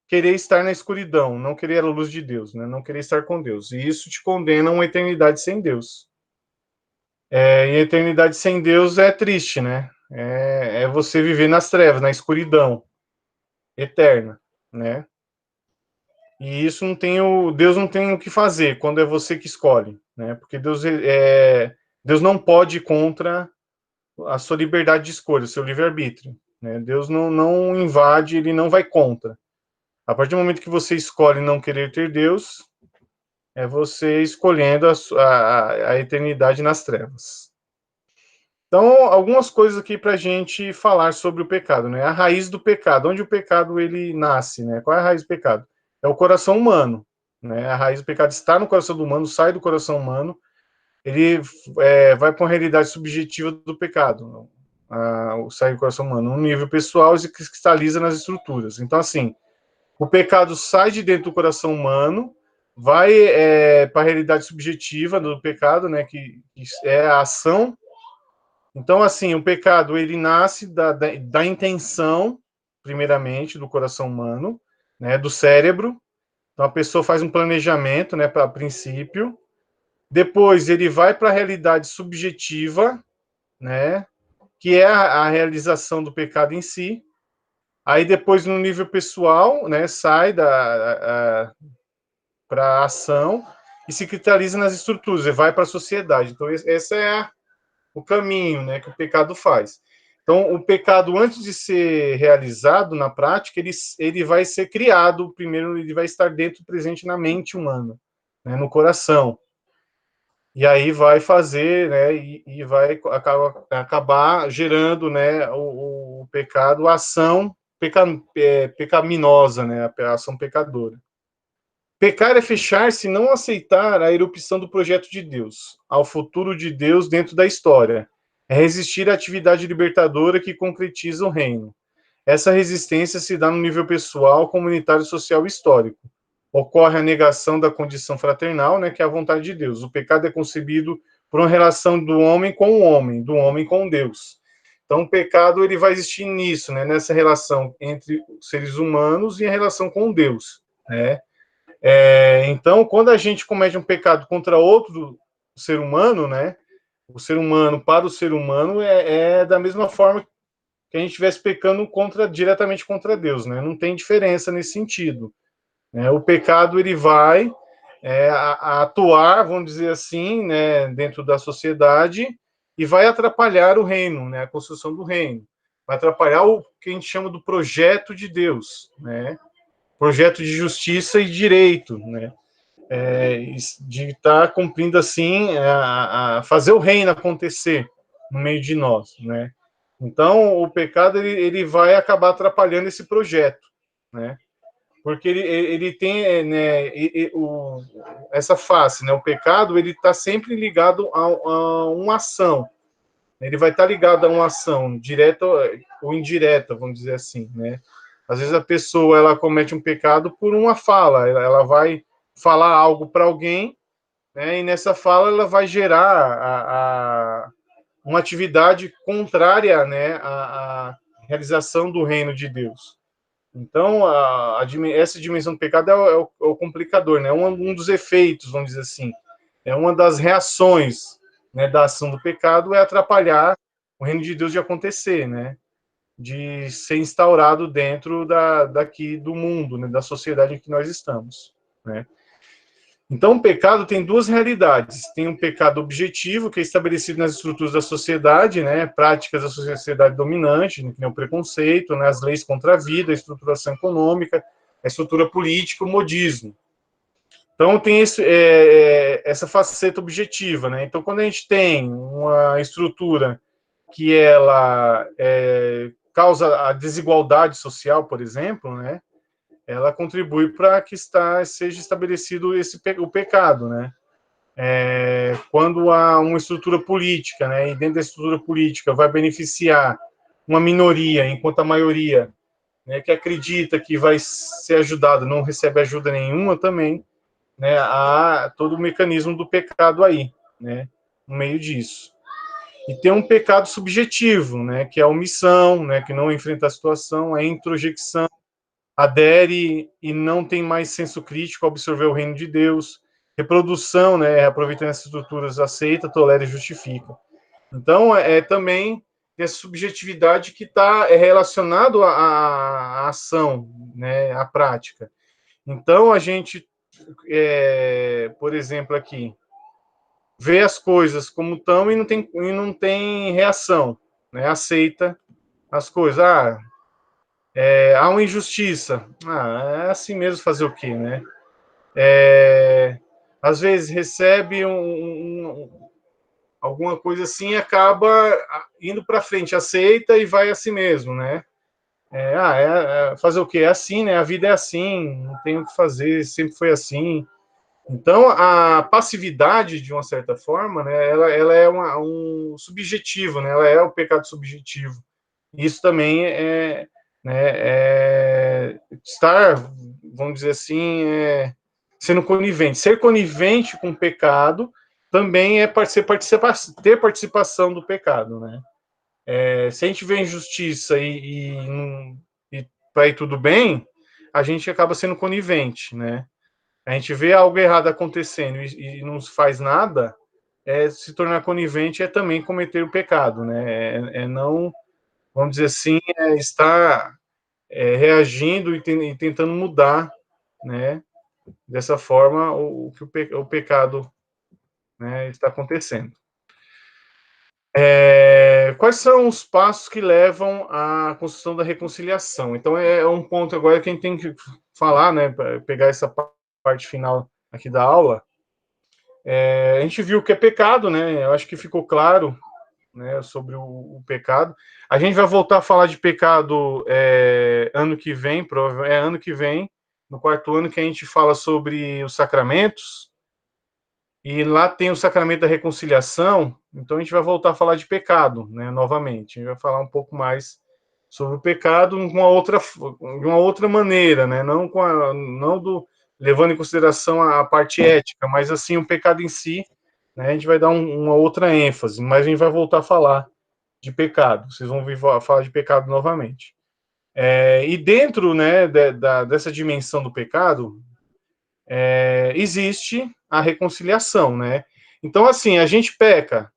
querer estar na escuridão, não querer a luz de Deus, né? Não querer estar com Deus. E isso te condena a uma eternidade sem Deus. E a eternidade sem Deus é triste, né? É você viver nas trevas, na escuridão eterna, né? E isso Deus não tem o que fazer quando é você que escolhe, né? Porque Deus não pode ir contra a sua liberdade de escolha, o seu livre-arbítrio, né? Deus não invade, ele não vai contra. A partir do momento que você escolhe não querer ter Deus, é você escolhendo a eternidade nas trevas. Então, algumas coisas aqui para a gente falar sobre o pecado, né? A raiz do pecado, onde o pecado ele nasce, né? Qual é a raiz do pecado? É o coração humano, né? A raiz do pecado está no coração do humano, sai do coração humano, ele vai para uma realidade subjetiva do pecado, sai do coração humano, no nível pessoal e se cristaliza nas estruturas. Então, assim, o pecado sai de dentro do coração humano, vai para a realidade subjetiva do pecado, né? Que é a ação. Então, assim, o pecado, ele nasce da intenção, primeiramente, do coração humano, né, do cérebro. Então, a pessoa faz um planejamento, né, para princípio. Depois, ele vai para a realidade subjetiva, né, que é a realização do pecado em si. Aí, depois, no nível pessoal, né, sai para a ação e se cristaliza nas estruturas, e vai para a sociedade. Então, esse é o caminho, né, que o pecado faz. Então, o pecado, antes de ser realizado na prática, ele vai ser criado, primeiro ele vai estar dentro, presente na mente humana, né, no coração. E aí vai fazer, né, e vai acabar gerando, né, o pecado, a ação pecaminosa, né, a ação pecadora. Pecar é fechar-se e não aceitar a erupção do projeto de Deus, ao futuro de Deus dentro da história. É resistir à atividade libertadora que concretiza o reino. Essa resistência se dá no nível pessoal, comunitário, social e histórico. Ocorre a negação da condição fraternal, né, que é a vontade de Deus. O pecado é concebido por uma relação do homem com Deus. Então, o pecado ele vai existir nisso, né, nessa relação entre os seres humanos e a relação com Deus, né? Então, quando a gente comete um pecado contra outro ser humano, né? O ser humano para o ser humano é da mesma forma que a gente estivesse pecando diretamente contra Deus, né? Não tem diferença nesse sentido, né? O pecado ele vai atuar, vamos dizer assim, né? Dentro da sociedade e vai atrapalhar o reino, né? A construção do reino, vai atrapalhar o que a gente chama do projeto de Deus, né? Projeto de justiça e direito, né? de estar cumprindo assim, a fazer o reino acontecer no meio de nós, né? Então, o pecado ele vai acabar atrapalhando esse projeto, né? Porque ele tem, né, essa face, né? O pecado ele está sempre ligado a uma ação. Ele vai estar ligado a uma ação direta ou indireta, vamos dizer assim, né? Às vezes a pessoa ela comete um pecado por uma fala, ela vai falar algo para alguém, né? E nessa fala ela vai gerar uma atividade contrária, né, à realização do reino de Deus. Então, essa dimensão do pecado é o complicador, né? Um dos efeitos, vamos dizer assim, é uma das reações, né, da ação do pecado é atrapalhar o reino de Deus de acontecer, né? De ser instaurado dentro daqui do mundo, né, da sociedade em que nós estamos, né? Então, o pecado tem duas realidades. Tem um pecado objetivo, que é estabelecido nas estruturas da sociedade, né, práticas da sociedade dominante, que é o preconceito, né, as leis contra a vida, a estruturação econômica, a estrutura política, o modismo. Então, tem essa faceta objetiva, né? Então, quando a gente tem uma estrutura que ela causa a desigualdade social, por exemplo, né, ela contribui para que seja estabelecido o pecado, né? Quando há uma estrutura política, né, e dentro da estrutura política vai beneficiar uma minoria, enquanto a maioria, né, que acredita que vai ser ajudada não recebe ajuda nenhuma também, né, há todo o mecanismo do pecado aí, né, no meio disso. E tem um pecado subjetivo, né, que é a omissão, né, que não enfrenta a situação, a introjecção, adere e não tem mais senso crítico ao absorver o reino de Deus, reprodução, né, aproveitando essas estruturas, aceita, tolera e justifica. Então, também essa subjetividade que está relacionado à ação, né, à prática. Então, a gente, por exemplo, aqui, vê as coisas como estão e não tem reação, né, aceita as coisas. Há uma injustiça. É assim mesmo, fazer o quê, né? Às vezes recebe alguma coisa assim e acaba indo para frente, aceita e vai assim mesmo, né? Fazer o quê? É assim, né? A vida é assim, não tem o que fazer, sempre foi assim. Então, a passividade, de uma certa forma, né, ela é um subjetivo, né? Ela é o pecado subjetivo. Isso também estar, vamos dizer assim, sendo conivente. Ser conivente com o pecado também é ter participação do pecado, né? Se a gente vê injustiça e para ir tudo bem, a gente acaba sendo conivente, né? A gente vê algo errado acontecendo e não se faz nada, se tornar conivente é também cometer o pecado, né? Não, vamos dizer assim, estar reagindo e tentando mudar, né? Dessa forma, o que o pecado, né, está acontecendo. Quais são os passos que levam à construção da reconciliação? Então, é um ponto agora que a gente tem que falar, né, para pegar essa parte final aqui da aula. A gente viu que é pecado, né? Eu acho que ficou claro, né, sobre o pecado. A gente vai voltar a falar de pecado ano que vem, ano que vem, no quarto ano, que a gente fala sobre os sacramentos, e lá tem o sacramento da reconciliação, então a gente vai voltar a falar de pecado, né, novamente. A gente vai falar um pouco mais sobre o pecado de uma outra maneira, né, levando em consideração a parte ética, mas assim, o pecado em si, né, a gente vai dar uma outra ênfase, mas a gente vai voltar a falar de pecado. Vocês vão vir falar de pecado novamente. E dentro, né, dessa dimensão do pecado, existe a reconciliação, né? Então, assim, a gente peca,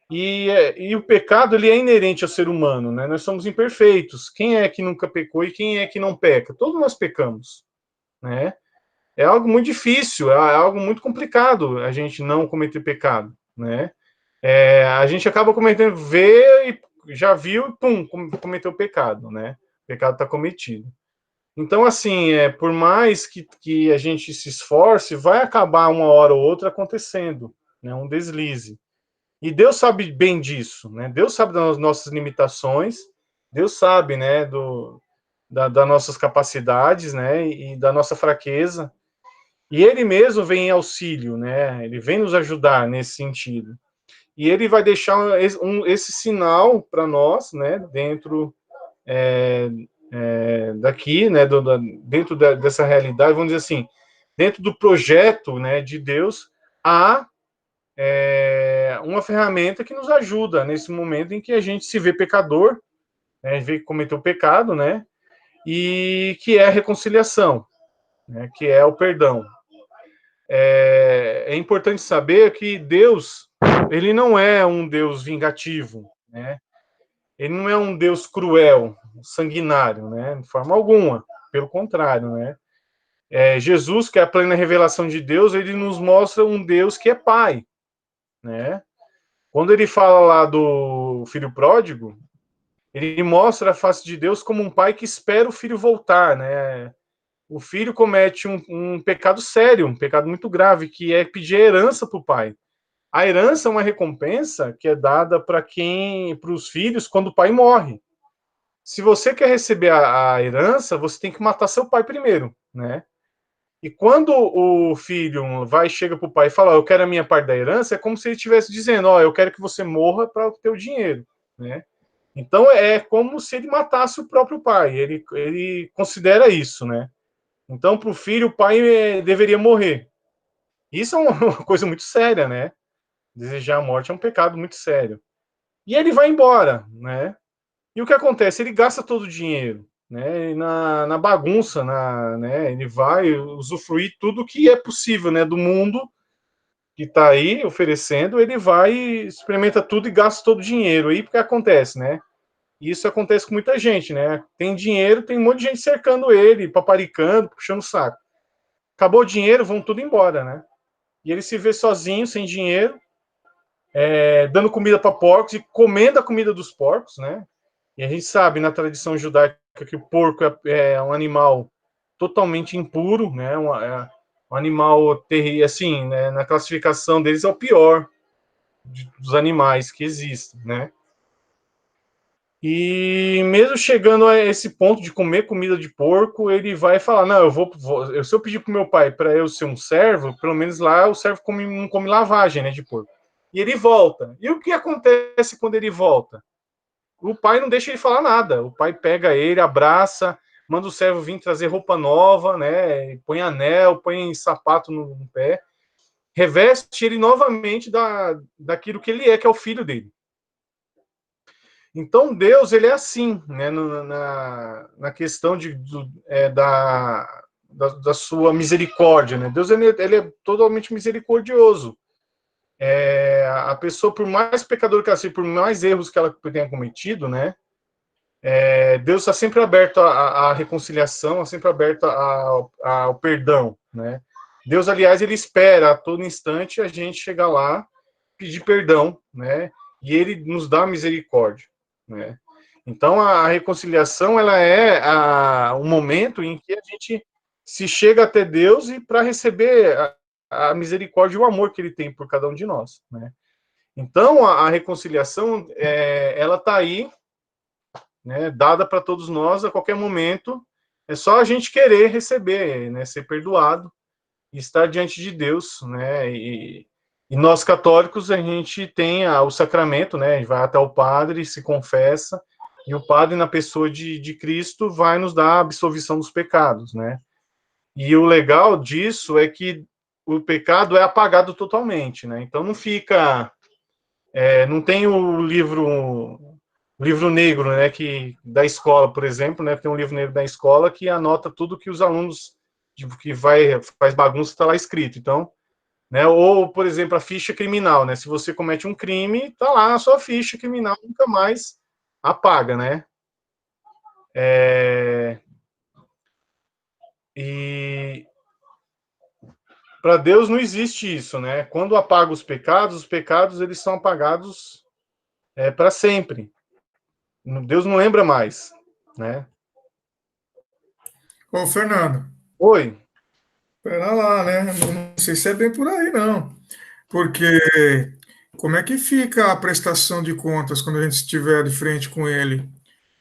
e o pecado ele é inerente ao ser humano, né? Nós somos imperfeitos. Quem é que nunca pecou e quem é que não peca? Todos nós pecamos, né? É algo muito difícil, é algo muito complicado a gente não cometer pecado, né? A gente acaba cometendo, vê e já viu e pum, cometeu pecado, né? O pecado está cometido. Então, assim, por mais que a gente se esforce, vai acabar uma hora ou outra acontecendo, né, um deslize. E Deus sabe bem disso, né? Deus sabe das nossas limitações, Deus sabe, né, das nossas capacidades, né, e da nossa fraqueza. E Ele mesmo vem em auxílio, né? Ele vem nos ajudar nesse sentido. E Ele vai deixar esse sinal para nós, né, dentro daqui, né, dentro dessa realidade, vamos dizer assim, dentro do projeto, né, de Deus, há uma ferramenta que nos ajuda nesse momento em que a gente se vê pecador, né, vê que cometeu pecado, né, e que é a reconciliação, né, que é o perdão. É importante saber que Deus, ele não é um Deus vingativo, né, ele não é um Deus cruel, sanguinário, né, de forma alguma, pelo contrário, né. Jesus, que é a plena revelação de Deus, ele nos mostra um Deus que é Pai, né. Quando ele fala lá do filho pródigo, ele mostra a face de Deus como um pai que espera o filho voltar, né? O filho comete um pecado sério, um pecado muito grave, que é pedir herança para o pai. A herança é uma recompensa que é dada para os filhos quando o pai morre. Se você quer receber a herança, você tem que matar seu pai primeiro, né? E quando o filho chega para o pai e fala, eu quero a minha parte da herança, é como se ele estivesse dizendo, eu quero que você morra para ter o dinheiro, né? Então é como se ele matasse o próprio pai, ele considera isso, né? Então, para o filho, o pai deveria morrer. Isso é uma coisa muito séria, né? Desejar a morte é um pecado muito sério. E ele vai embora, né? E o que acontece? Ele gasta todo o dinheiro, né? Na bagunça, né? Ele vai usufruir tudo que é possível, né? Do mundo que está aí oferecendo, ele vai, experimenta tudo e gasta todo o dinheiro. Aí o que acontece, né? Isso acontece com muita gente, né? Tem dinheiro, tem um monte de gente cercando ele, paparicando, puxando o saco. Acabou o dinheiro, vão tudo embora, né? E ele se vê sozinho, sem dinheiro, dando comida para porcos e comendo a comida dos porcos, né? E a gente sabe, na tradição judaica, que o porco é um animal totalmente impuro, né? Um animal terrível, assim, né? Na classificação deles é o pior dos animais que existem, né? E mesmo chegando a esse ponto de comer comida de porco, ele vai falar, não, se eu pedir pro meu pai para eu ser um servo, pelo menos lá o servo não come lavagem, né, de porco. E ele volta. E o que acontece quando ele volta? O pai não deixa ele falar nada. O pai pega ele, abraça, manda o servo vir trazer roupa nova, né, põe anel, põe sapato no pé, reveste ele novamente daquilo que ele é, que é o filho dele. Então, Deus, ele é assim, né, na questão da sua misericórdia, né? Deus, ele é totalmente misericordioso. A pessoa, por mais pecador que ela seja, por mais erros que ela tenha cometido, né? Deus está sempre aberto à reconciliação, sempre aberto ao perdão, né? Deus, aliás, ele espera a todo instante a gente chegar lá, pedir perdão, né? E ele nos dá misericórdia, né? Então, a reconciliação, ela é o momento em que a gente se chega até Deus e para receber a misericórdia e o amor que ele tem por cada um de nós, né? Então, a reconciliação, ela está aí, né, dada para todos nós a qualquer momento. É só a gente querer receber, né, ser perdoado e estar diante de Deus, né? E nós católicos, a gente tem o sacramento, né? A gente vai até o padre, se confessa, e o padre, na pessoa de Cristo, vai nos dar a absolvição dos pecados, né? E o legal disso é que o pecado é apagado totalmente, né? Então não fica, não tem o livro negro, né? Que da escola, por exemplo, né? Tem um livro negro da escola que anota tudo que os alunos que faz bagunça está lá escrito. Então, né? Ou, por exemplo, a ficha criminal, né? Se você comete um crime, tá lá a sua ficha criminal, nunca mais apaga, né? E para Deus não existe isso, né? Quando apaga os pecados eles são apagados para sempre. Deus não lembra mais, né? Ô, Fernando, Oi. pera lá, né? Não sei se é bem por aí, não. Porque como é que fica a prestação de contas quando a gente estiver de frente com ele?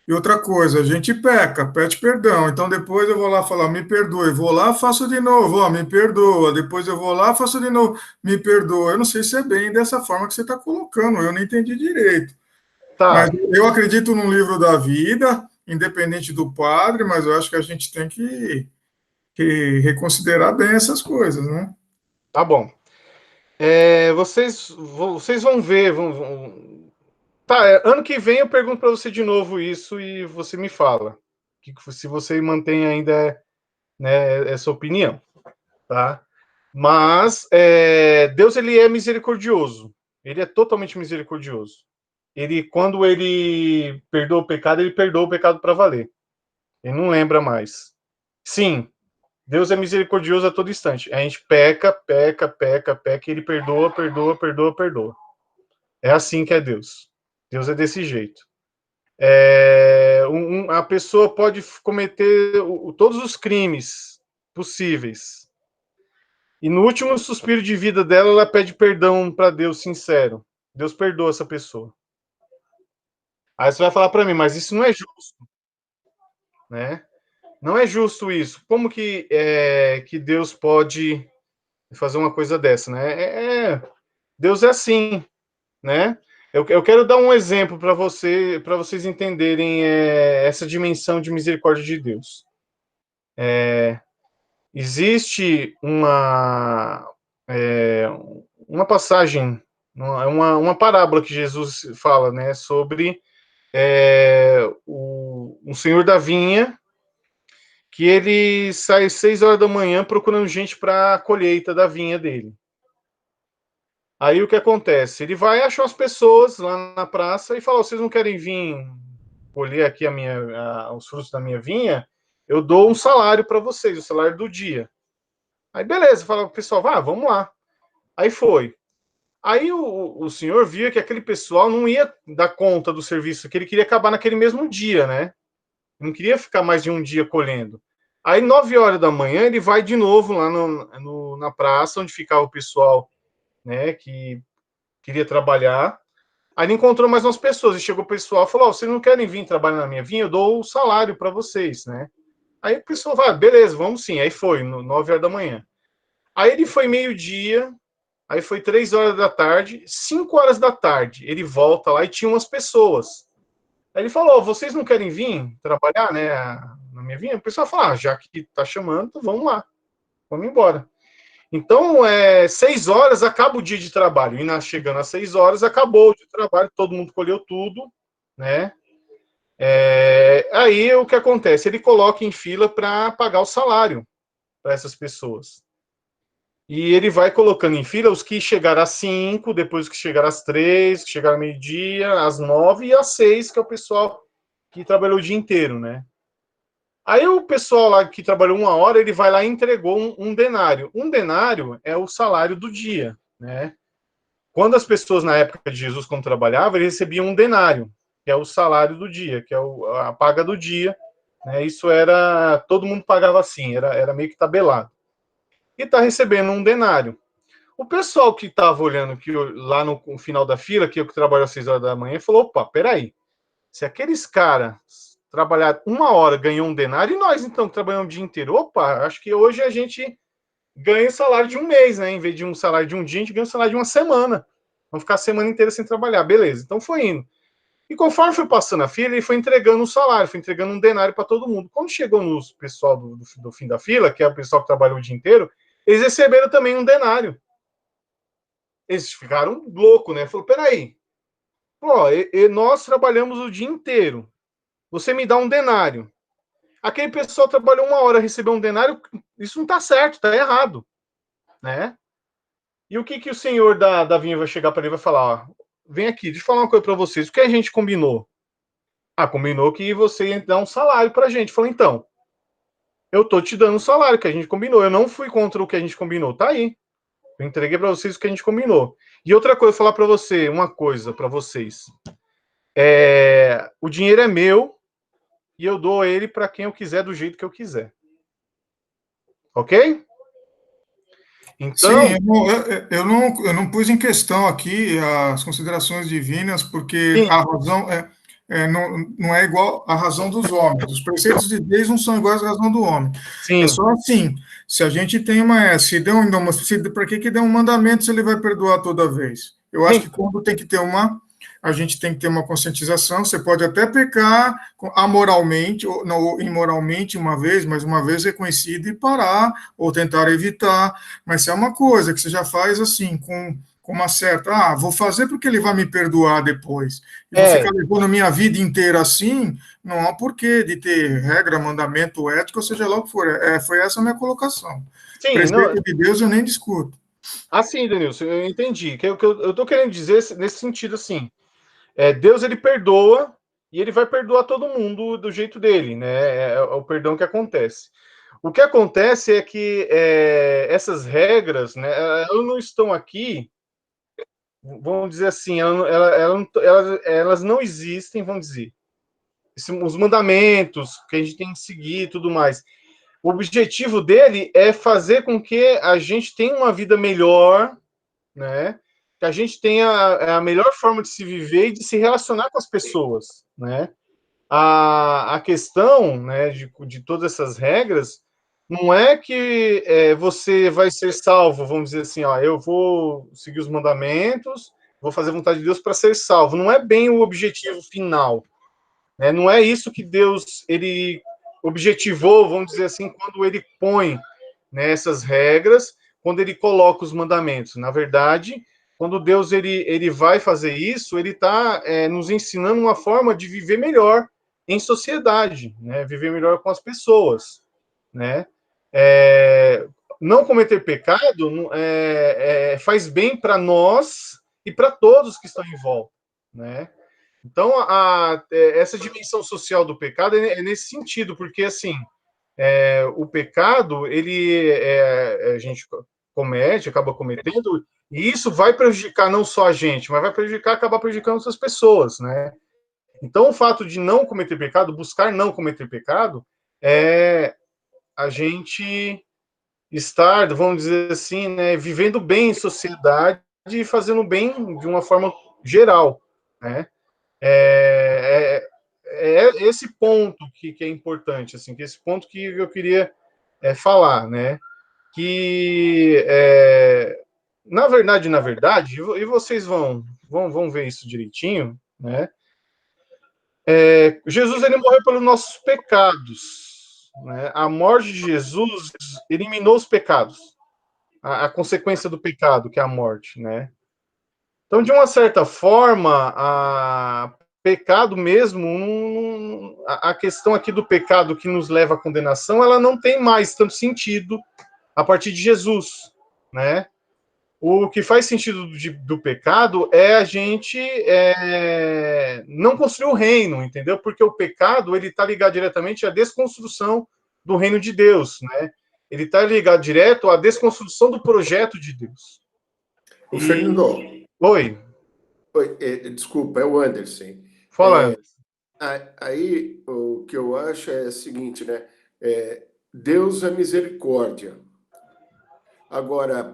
E outra coisa, a gente peca, pede perdão. Então depois eu vou lá falar, me perdoe. Vou lá, faço de novo, ó, me perdoa. Depois eu vou lá, faço de novo, me perdoa. Eu não sei se é bem dessa forma que você está colocando, eu não entendi direito. Tá, Mas eu acredito no livro da vida, independente do padre, mas eu acho que a gente tem que reconsiderar bem essas coisas, né? tá bom. Vocês vão ver. Tá, ano que vem eu pergunto para você de novo isso e você me fala. Se você mantém ainda, né, essa opinião, tá? Mas Deus, ele é misericordioso. Ele é totalmente misericordioso. Quando ele perdoa o pecado, ele perdoa o pecado para valer. Ele não lembra mais. Sim, Deus é misericordioso a todo instante. A gente peca, peca, peca, peca, e ele perdoa, perdoa, perdoa, perdoa. É assim que é Deus. Deus é desse jeito. A pessoa pode cometer todos os crimes possíveis. E no último suspiro de vida dela, ela pede perdão para Deus sincero. Deus perdoa essa pessoa. Aí você vai falar para mim, mas isso não é justo, né? Não é justo isso. Como que Deus pode fazer uma coisa dessa, né? Deus é assim, né? Eu quero dar um exemplo para vocês entenderem essa dimensão de misericórdia de Deus. Existe uma passagem, uma parábola que Jesus fala, né, sobre um senhor da vinha que ele sai às 6 horas da manhã procurando gente para a colheita da vinha dele. Aí o que acontece? Ele vai achar as pessoas lá na praça e fala: vocês não querem vir colher aqui os frutos da minha vinha? Eu dou um salário para vocês, o salário do dia. Aí beleza, fala pro pessoal, vamos lá. Aí foi. Aí o senhor via que aquele pessoal não ia dar conta do serviço, que ele queria acabar naquele mesmo dia, né? Não queria ficar mais de um dia colhendo. Aí, 9 horas da manhã, ele vai de novo lá na praça, onde ficava o pessoal, né, que queria trabalhar. Aí ele encontrou mais umas pessoas, e chegou o pessoal e falou: vocês não querem vir trabalhar na minha vinha? Eu dou o salário para vocês, né? Aí o pessoal vai: beleza, vamos sim. Aí foi, 9 horas da manhã. Aí ele foi meio-dia, aí foi 3 horas da tarde, 5 horas da tarde, ele volta lá e tinha umas pessoas. Aí ele falou: vocês não querem vir trabalhar, né, na minha vinha? O pessoal falou: já que tá chamando, vamos lá, vamos embora. Então, 6 horas acaba o dia de trabalho. E chegando às 6 horas, acabou o dia de trabalho, todo mundo colheu tudo, né? Aí o que acontece? Ele coloca em fila para pagar o salário para essas pessoas. E ele vai colocando em fila os que chegaram às 5, depois os que chegaram às 3, que chegaram ao meio-dia, às 9 e às 6, que é o pessoal que trabalhou o dia inteiro, né? Aí o pessoal lá que trabalhou 1 hora, ele vai lá e entregou um denário. Um denário é o salário do dia, né? Quando as pessoas, na época de Jesus, quando trabalhavam, eles recebiam um denário, que é o salário do dia, que é a paga do dia, né? Isso era... todo mundo pagava assim, era meio que tabelado. E está recebendo um denário. O pessoal que estava olhando lá no final da fila, que eu que trabalho às 6 horas da manhã, falou: opa, peraí, se aqueles caras trabalhar 1 hora ganham um denário, e nós então que trabalhamos o dia inteiro? Opa, acho que hoje a gente ganha o salário de um mês, né? Em vez de um salário de um dia, a gente ganha o salário de uma semana. Vamos ficar a semana inteira sem trabalhar, beleza. Então foi indo. E conforme foi passando a fila, ele foi entregando um salário, foi entregando um denário para todo mundo. Quando chegou no pessoal do fim da fila, que é o pessoal que trabalhou o dia inteiro, eles receberam também um denário. Eles ficaram loucos, né? Falou: peraí, nós trabalhamos o dia inteiro. Você me dá um denário. Aquele pessoal trabalhou 1 hora, recebeu um denário, isso não está certo, está errado, né? E o que o senhor da vinha vai chegar para ele e vai falar: vem aqui, deixa eu falar uma coisa para vocês, o que a gente combinou? Combinou que você ia dar um salário para a gente. Falei: então, eu tô te dando o salário que a gente combinou, eu não fui contra o que a gente combinou, tá aí. Eu entreguei para vocês o que a gente combinou. E outra coisa, falar para você, uma coisa para vocês. O dinheiro é meu, e eu dou ele para quem eu quiser, do jeito que eu quiser. Ok? Então, Sim, eu não pus em questão aqui as considerações divinas, porque sim, a razão não é igual à razão dos homens. Os preceitos de Deus não são iguais à razão do homem. É sim, só assim, se a gente tem para que deu um mandamento se ele vai perdoar toda vez? Eu acho sim, que quando tem que ter a gente tem que ter uma conscientização. Você pode até pecar amoralmente, ou não, ou imoralmente uma vez, mas uma vez reconhecido e parar, ou tentar evitar. Mas se é uma coisa que você já faz assim, com uma certa, vou fazer porque ele vai me perdoar depois, e vou é, ficar levando a minha vida inteira assim, não há porquê de ter regra, mandamento, ética, ou seja lá o que for. Foi essa a minha colocação. sim, não, Preceito de Deus eu nem discuto. assim, Denilson, eu entendi. Que o que eu estou querendo dizer nesse sentido, assim, Deus, ele perdoa, e ele vai perdoar todo mundo do jeito dele, né? É o perdão que acontece. O que acontece é que essas regras, né, elas não estão aqui, vamos dizer assim, elas não existem, vamos dizer. Os mandamentos que a gente tem que seguir e tudo mais. O objetivo dele é fazer com que a gente tenha uma vida melhor, né? Que a gente tenha a melhor forma de se viver e de se relacionar com as pessoas, né? A questão, né, de todas essas regras não é que você vai ser salvo, vamos dizer assim, ó, eu vou seguir os mandamentos, vou fazer a vontade de Deus para ser salvo. Não é bem o objetivo final, né? Não é isso que Deus ele objetivou, vamos dizer assim, quando ele põe, né, essas regras, quando ele coloca os mandamentos. Na verdade, quando Deus ele vai fazer isso, ele está nos ensinando uma forma de viver melhor em sociedade, né? Viver melhor com as pessoas, né? Não cometer pecado faz bem para nós e para todos que estão em volta, né? Então, essa dimensão social do pecado é nesse sentido, porque, assim, o pecado, a gente acaba cometendo, e isso vai prejudicar não só a gente, mas vai acabar prejudicando outras pessoas, né? Então, o fato de não cometer pecado, buscar não cometer pecado, é a gente estar, vamos dizer assim, né, vivendo bem em sociedade e fazendo bem de uma forma geral, né? É esse ponto que é importante, assim, que esse ponto que eu queria falar, né? Que na verdade, e vocês vão ver isso direitinho, né? Jesus ele morreu pelos nossos pecados, né? A morte de Jesus eliminou os pecados, a consequência do pecado, que é a morte, né? Então, de uma certa forma, a pecado mesmo, a questão aqui do pecado que nos leva à condenação, ela não tem mais tanto sentido a partir de Jesus, né? O que faz sentido do pecado é a gente não construir o reino, entendeu? Porque o pecado ele está ligado diretamente à desconstrução do reino de Deus, né? Ele está ligado direto à desconstrução do projeto de Deus. O Fernando. Oi. Oi, desculpa, é o Anderson. Fala. Aí o que eu acho é o seguinte, né? Deus é misericórdia. Agora,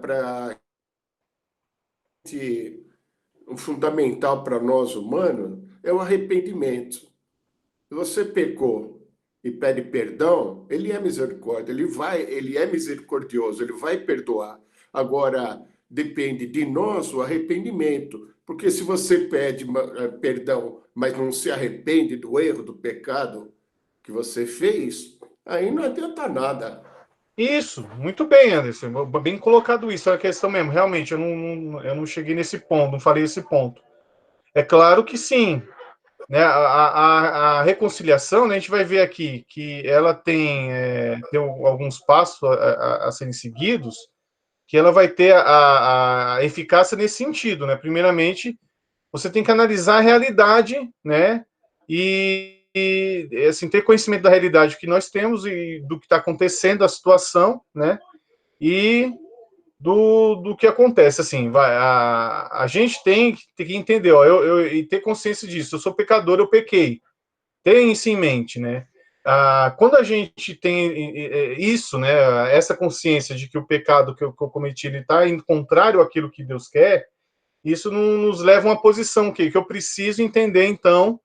o fundamental para nós humanos é o arrependimento. Se você pecou e pede perdão, ele é misericórdia, ele é misericordioso, ele vai perdoar. Agora, depende de nós o arrependimento, porque se você pede perdão, mas não se arrepende do erro, do pecado que você fez, aí não adianta nada. Isso, muito bem, Anderson, bem colocado isso, é a questão mesmo, realmente, eu não cheguei nesse ponto, não falei esse ponto. É claro que sim, né, a reconciliação, né, a gente vai ver aqui que ela tem alguns passos a serem seguidos, que ela vai ter a eficácia nesse sentido, né? Primeiramente, você tem que analisar a realidade, né? E assim, ter conhecimento da realidade que nós temos e do que está acontecendo, a situação, né? E do que acontece, assim, a gente tem que entender, ó, e ter consciência disso. Eu sou pecador, eu pequei. Tenha isso em mente, né? quando a gente tem isso, né, essa consciência de que o pecado que eu cometi está indo contrário àquilo que Deus quer, isso nos leva a uma posição que eu preciso entender, então,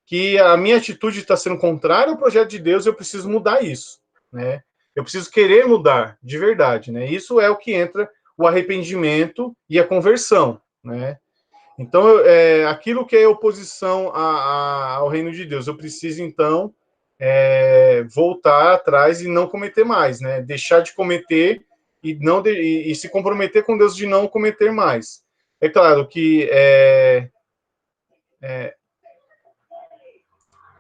que a minha atitude está sendo contrária ao projeto de Deus, eu preciso mudar isso, né? Eu preciso querer mudar, de verdade, né? Isso é o que entra o arrependimento e a conversão, né? Então, aquilo que é oposição ao reino de Deus, eu preciso, então, voltar atrás e não cometer mais, né? Deixar de cometer e se comprometer com Deus de não cometer mais. É claro que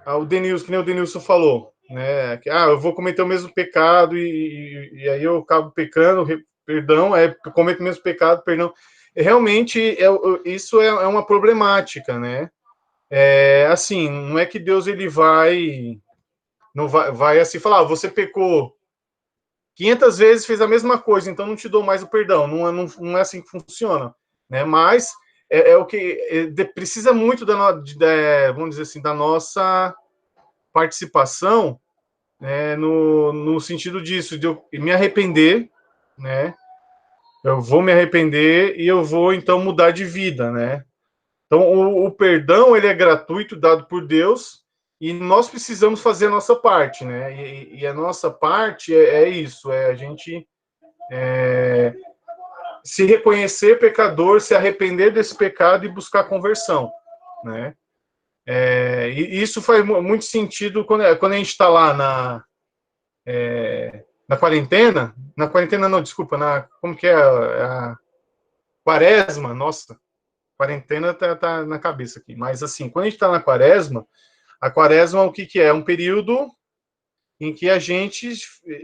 o Denilson, que nem o Denilson falou, né? Que, eu vou cometer o mesmo pecado e aí eu acabo pecando, perdão, cometo o mesmo pecado, perdão. Realmente, isso é uma problemática, né? Assim, não é que Deus ele não vai assim falar, você pecou 500 vezes, fez a mesma coisa, então não te dou mais o perdão. Não é assim que funciona, né? Mas o que precisa muito vamos dizer assim, da nossa participação, né, no sentido disso, de eu me arrepender, né? Eu vou me arrepender e eu vou então mudar de vida, né? Então o perdão ele é gratuito, dado por Deus, e nós precisamos fazer a nossa parte, né? E a nossa parte é isso, a gente se reconhecer pecador, se arrepender desse pecado e buscar conversão, né? E isso faz muito sentido quando a gente está lá na quarentena não, desculpa, como que é a quaresma, nossa, quarentena tá na cabeça aqui, mas assim, quando a gente está na quaresma, a quaresma o que é? É um período em que a gente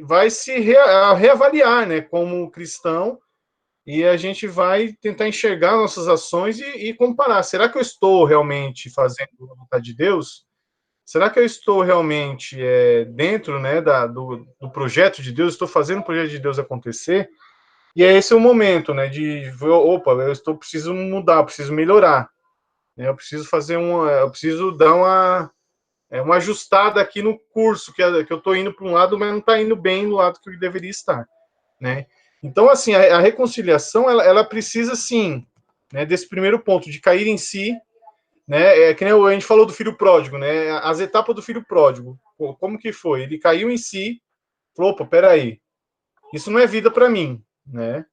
vai se reavaliar, né, como cristão, e a gente vai tentar enxergar nossas ações e comparar. Será que eu estou realmente fazendo a vontade de Deus? Será que eu estou realmente dentro, né, do projeto de Deus? Estou fazendo o projeto de Deus acontecer? E esse é o momento, né, opa, preciso mudar, preciso melhorar, né, eu preciso dar uma ajustada aqui no curso, que eu estou indo para um lado, mas não está indo bem no lado que eu deveria estar, né? Então, assim, a reconciliação, ela precisa, sim, né, desse primeiro ponto, de cair em si, né? Que nem a gente falou do filho pródigo, né? As etapas do filho pródigo, como que foi? Ele caiu em si, falou, opa, peraí, isso não é vida para mim, né?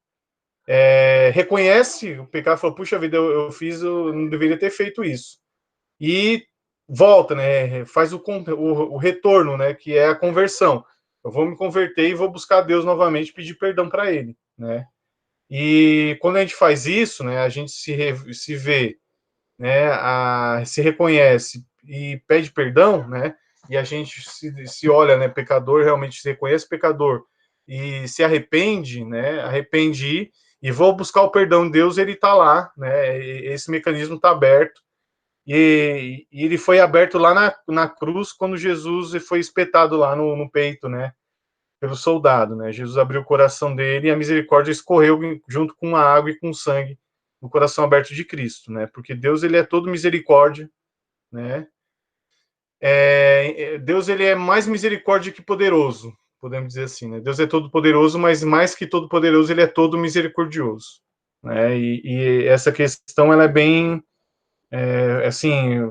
Reconhece o pecado, falou, puxa vida, eu fiz, eu não deveria ter feito isso. E volta, né? Faz o retorno, né? Que é a conversão. Eu vou me converter e vou buscar Deus novamente, pedir perdão para Ele, né? E quando a gente faz isso, né? A gente se vê, né? Se reconhece e pede perdão, né? E a gente se olha, né? Pecador, realmente se reconhece pecador e se arrepende, né? Arrependi e vou buscar o perdão de Deus, ele está lá, né? Esse mecanismo está aberto. E ele foi aberto lá na cruz, quando Jesus foi espetado lá no peito, né? Pelo soldado, né? Jesus abriu o coração dele e a misericórdia escorreu junto com a água e com o sangue no coração aberto de Cristo, né? Porque Deus, ele é todo misericórdia, né? Deus, ele é mais misericórdia que poderoso, podemos dizer assim, né? Deus é todo poderoso, mas mais que todo poderoso, ele é todo misericordioso, né? E essa questão, ela é bem assim,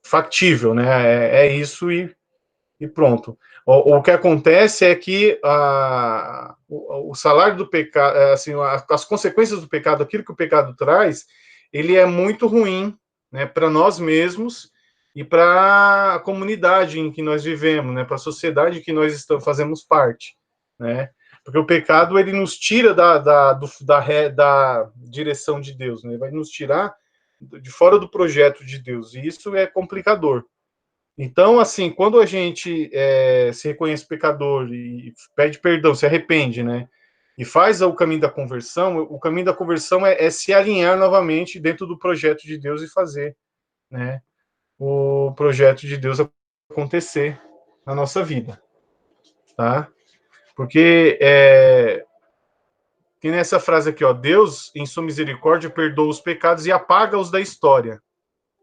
factível, né? Isso e pronto. O que acontece é que o salário do pecado, assim, as consequências do pecado, aquilo que o pecado traz, ele é muito ruim, né, para nós mesmos e para a comunidade em que nós vivemos, né, para a sociedade em que nós fazemos parte, né? Porque o pecado, ele nos tira da direção de Deus, né? Ele vai nos tirar de fora do projeto de Deus, e isso é complicador. Então, assim, quando a gente se reconhece pecador e pede perdão, se arrepende, né, e faz o caminho da conversão é se alinhar novamente dentro do projeto de Deus e fazer, né, o projeto de Deus acontecer na nossa vida, tá? Porque tem nessa frase aqui, ó, Deus, em sua misericórdia, perdoa os pecados e apaga-os da história,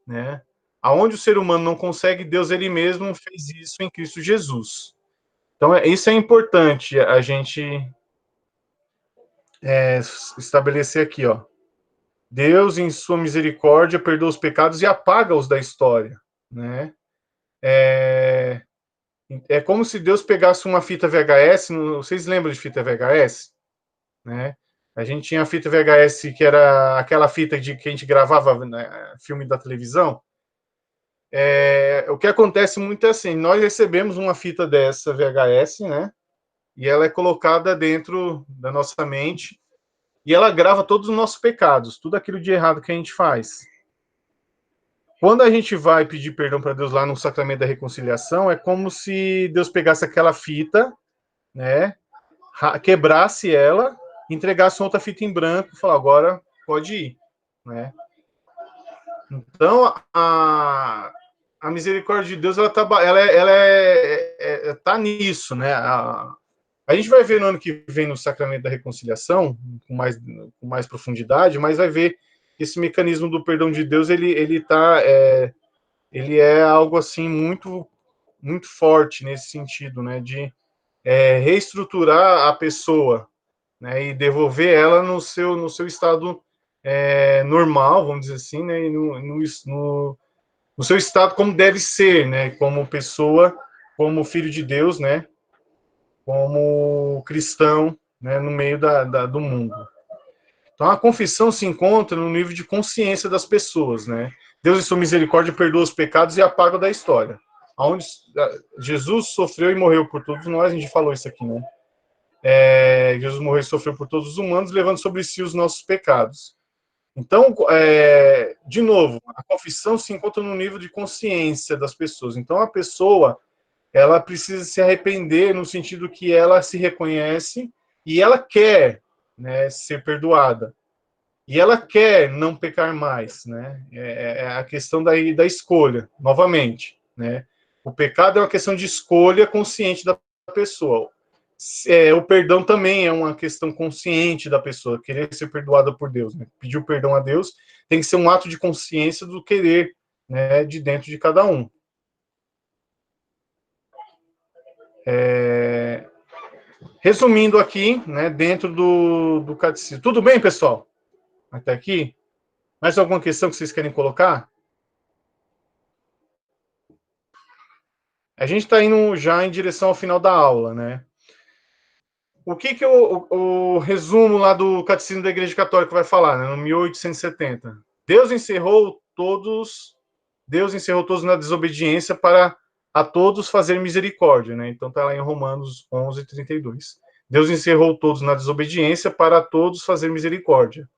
né? Aonde o ser humano não consegue, Deus ele mesmo fez isso em Cristo Jesus. Então, isso é importante a gente estabelecer aqui, ó. Deus, em sua misericórdia, perdoa os pecados e apaga-os da história, né? É como se Deus pegasse uma fita VHS, vocês lembram de fita VHS? Né? A gente tinha a fita VHS, que era aquela fita que a gente gravava, né, filme da televisão. O que acontece muito é assim, nós recebemos uma fita dessa VHS, né? E ela é colocada dentro da nossa mente, e ela grava todos os nossos pecados, tudo aquilo de errado que a gente faz. Quando a gente vai pedir perdão para Deus lá no sacramento da reconciliação, é como se Deus pegasse aquela fita, né, quebrasse ela, entregasse outra fita em branco e falasse, agora pode ir, né? Então, a misericórdia de Deus, ela tá nisso, né? A gente vai ver no ano que vem no sacramento da reconciliação, com mais profundidade, mas vai ver esse mecanismo do perdão de Deus, ele é algo assim muito, muito forte nesse sentido, né? De reestruturar a pessoa, né? E devolver ela no seu estado normal, vamos dizer assim, né? E no seu estado como deve ser, né? Como pessoa, como filho de Deus, né? Como cristão, né? No meio do mundo. Então, a confissão se encontra no nível de consciência das pessoas, né? Deus, em sua misericórdia, perdoa os pecados e apaga da história. Onde Jesus sofreu e morreu por todos nós, a gente falou isso aqui, né? Jesus morreu e sofreu por todos os humanos, levando sobre si os nossos pecados. Então, de novo, a confissão se encontra no nível de consciência das pessoas. Então, a pessoa, ela precisa se arrepender no sentido que ela se reconhece e ela quer, né, ser perdoada. E ela quer não pecar mais, né? É a questão da escolha, novamente, né? O pecado é uma questão de escolha consciente da pessoa. O perdão também é uma questão consciente da pessoa, querer ser perdoada por Deus, né? Pedir o perdão a Deus tem que ser um ato de consciência do querer, né, de dentro de cada um. Resumindo aqui, né, dentro do catecismo. Tudo bem, pessoal? Até aqui? Mais alguma questão que vocês querem colocar? A gente está indo já em direção ao final da aula, né? O que o resumo lá do Catecismo da Igreja Católica vai falar, né, no 1870? Deus encerrou todos na desobediência para a todos fazer misericórdia, né? Então está lá em Romanos 11:32. Deus encerrou todos na desobediência para a todos fazer misericórdia.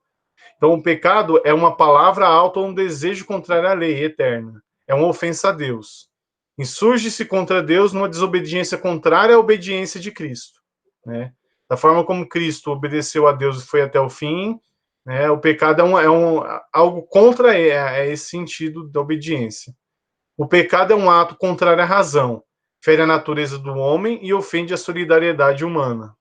Então o pecado é uma palavra alta ou um desejo contrário à lei eterna. É uma ofensa a Deus. Insurge-se contra Deus numa desobediência contrária à obediência de Cristo, né? Da forma como Cristo obedeceu a Deus e foi até o fim, né, o pecado é algo contra esse sentido da obediência. O pecado é um ato contrário à razão, fere a natureza do homem e ofende a solidariedade humana.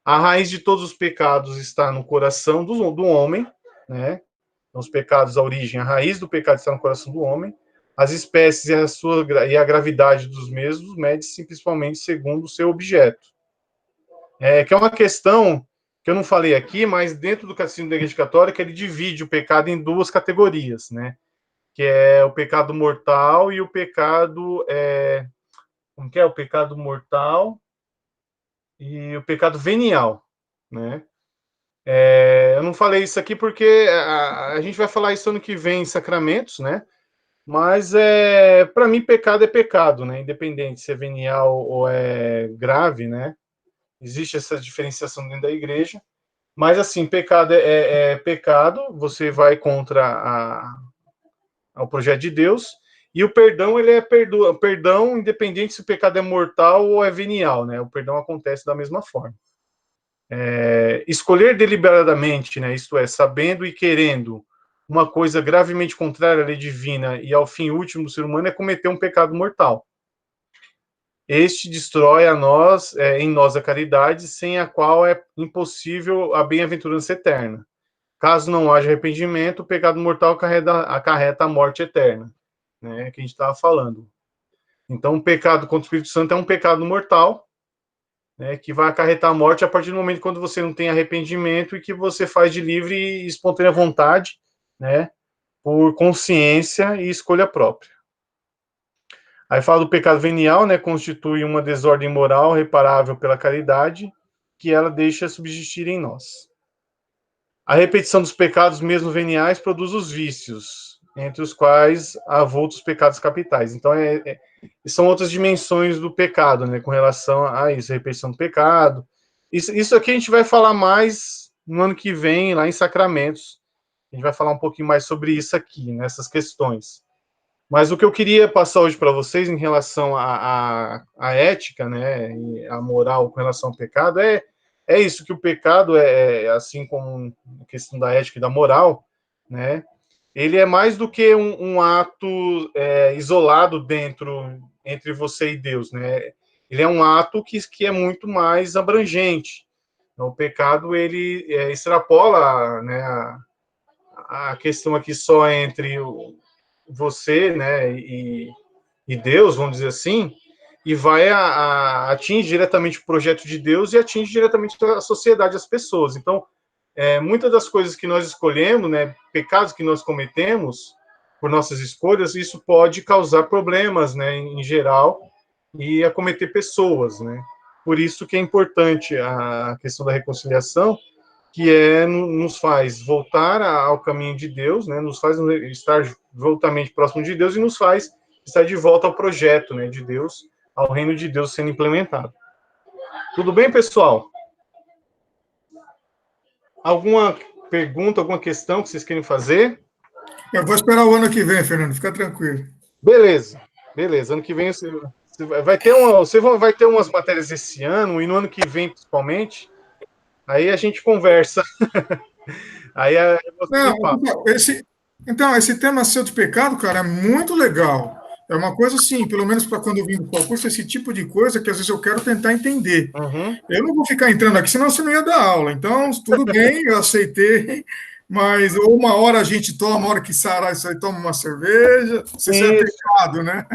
A raiz de todos os pecados está no coração do homem, né? Então, os pecados, a origem, a raiz do pecado está no coração do homem. As espécies e a gravidade dos mesmos mede-se principalmente segundo o seu objeto. Que é uma questão que eu não falei aqui, mas dentro do Catecismo da Igreja Católica ele divide o pecado em duas categorias, né? Que é o pecado mortal e o pecado... como que é? O pecado mortal e o pecado venial, né? Eu não falei isso aqui porque a gente vai falar isso ano que vem em sacramentos, né? Mas, para mim, pecado é pecado, né? Independente se é venial ou é grave, né? Existe essa diferenciação dentro da igreja. Mas, assim, pecado é pecado, você vai contra ao projeto de Deus. E o perdão, ele é perdão independente se o pecado é mortal ou é venial, né? O perdão acontece da mesma forma. Escolher deliberadamente, né? Isto é, sabendo e querendo uma coisa gravemente contrária à lei divina e ao fim último do ser humano é cometer um pecado mortal. Este destrói em nós a caridade, sem a qual é impossível a bem-aventurança eterna. Caso não haja arrependimento, o pecado mortal acarreta a morte eterna. né, que a gente estava falando. Então, o pecado contra o Espírito Santo é um pecado mortal, né, que vai acarretar a morte a partir do momento quando você não tem arrependimento e que você faz de livre e espontânea vontade, né, por consciência e escolha própria. Aí fala do pecado venial, né, constitui uma desordem moral reparável pela caridade, que ela deixa subsistir em nós. A repetição dos pecados, mesmo veniais, produz os vícios, entre os quais há outros pecados capitais. Então, são outras dimensões do pecado, né, com relação a isso, a repetição do pecado. Isso aqui a gente vai falar mais no ano que vem, lá em Sacramentos. A gente vai falar um pouquinho mais sobre isso aqui, nessas questões. Mas o que eu queria passar hoje para vocês em relação à ética, né, e a moral com relação ao pecado, é isso, que o pecado assim como a questão da ética e da moral, né, ele é mais do que um ato isolado entre você e Deus, né, ele é um ato que é muito mais abrangente. Então, o pecado, ele extrapola, né, a questão aqui só entre você, né, e Deus, vamos dizer assim, e vai atinge diretamente o projeto de Deus e atinge diretamente a sociedade, as pessoas. Então, muitas das coisas que nós escolhemos, né, pecados que nós cometemos por nossas escolhas, isso pode causar problemas, né, em geral, e acometer pessoas, né. Por isso que é importante a questão da reconciliação, que nos faz voltar ao caminho de Deus, né, nos faz estar voltamente próximo de Deus e nos faz estar de volta ao projeto, né, de Deus, ao reino de Deus sendo implementado. Tudo bem, pessoal? Alguma pergunta, alguma questão que vocês querem fazer? Eu vou esperar o ano que vem, Fernando, fica tranquilo. Beleza. Ano que vem você vai ter umas matérias esse ano e no ano que vem, principalmente. Aí a gente conversa. Aí esse tema seu de pecado, cara, é muito legal. É uma coisa assim, pelo menos para quando eu vim para o curso, esse tipo de coisa que às vezes eu quero tentar entender. Uhum. Eu não vou ficar entrando aqui, senão você não ia dar aula. Então, tudo bem, eu aceitei. Mas uma hora a gente toma, uma hora que sarar isso aí, toma uma cerveja. Isso é pecado, né?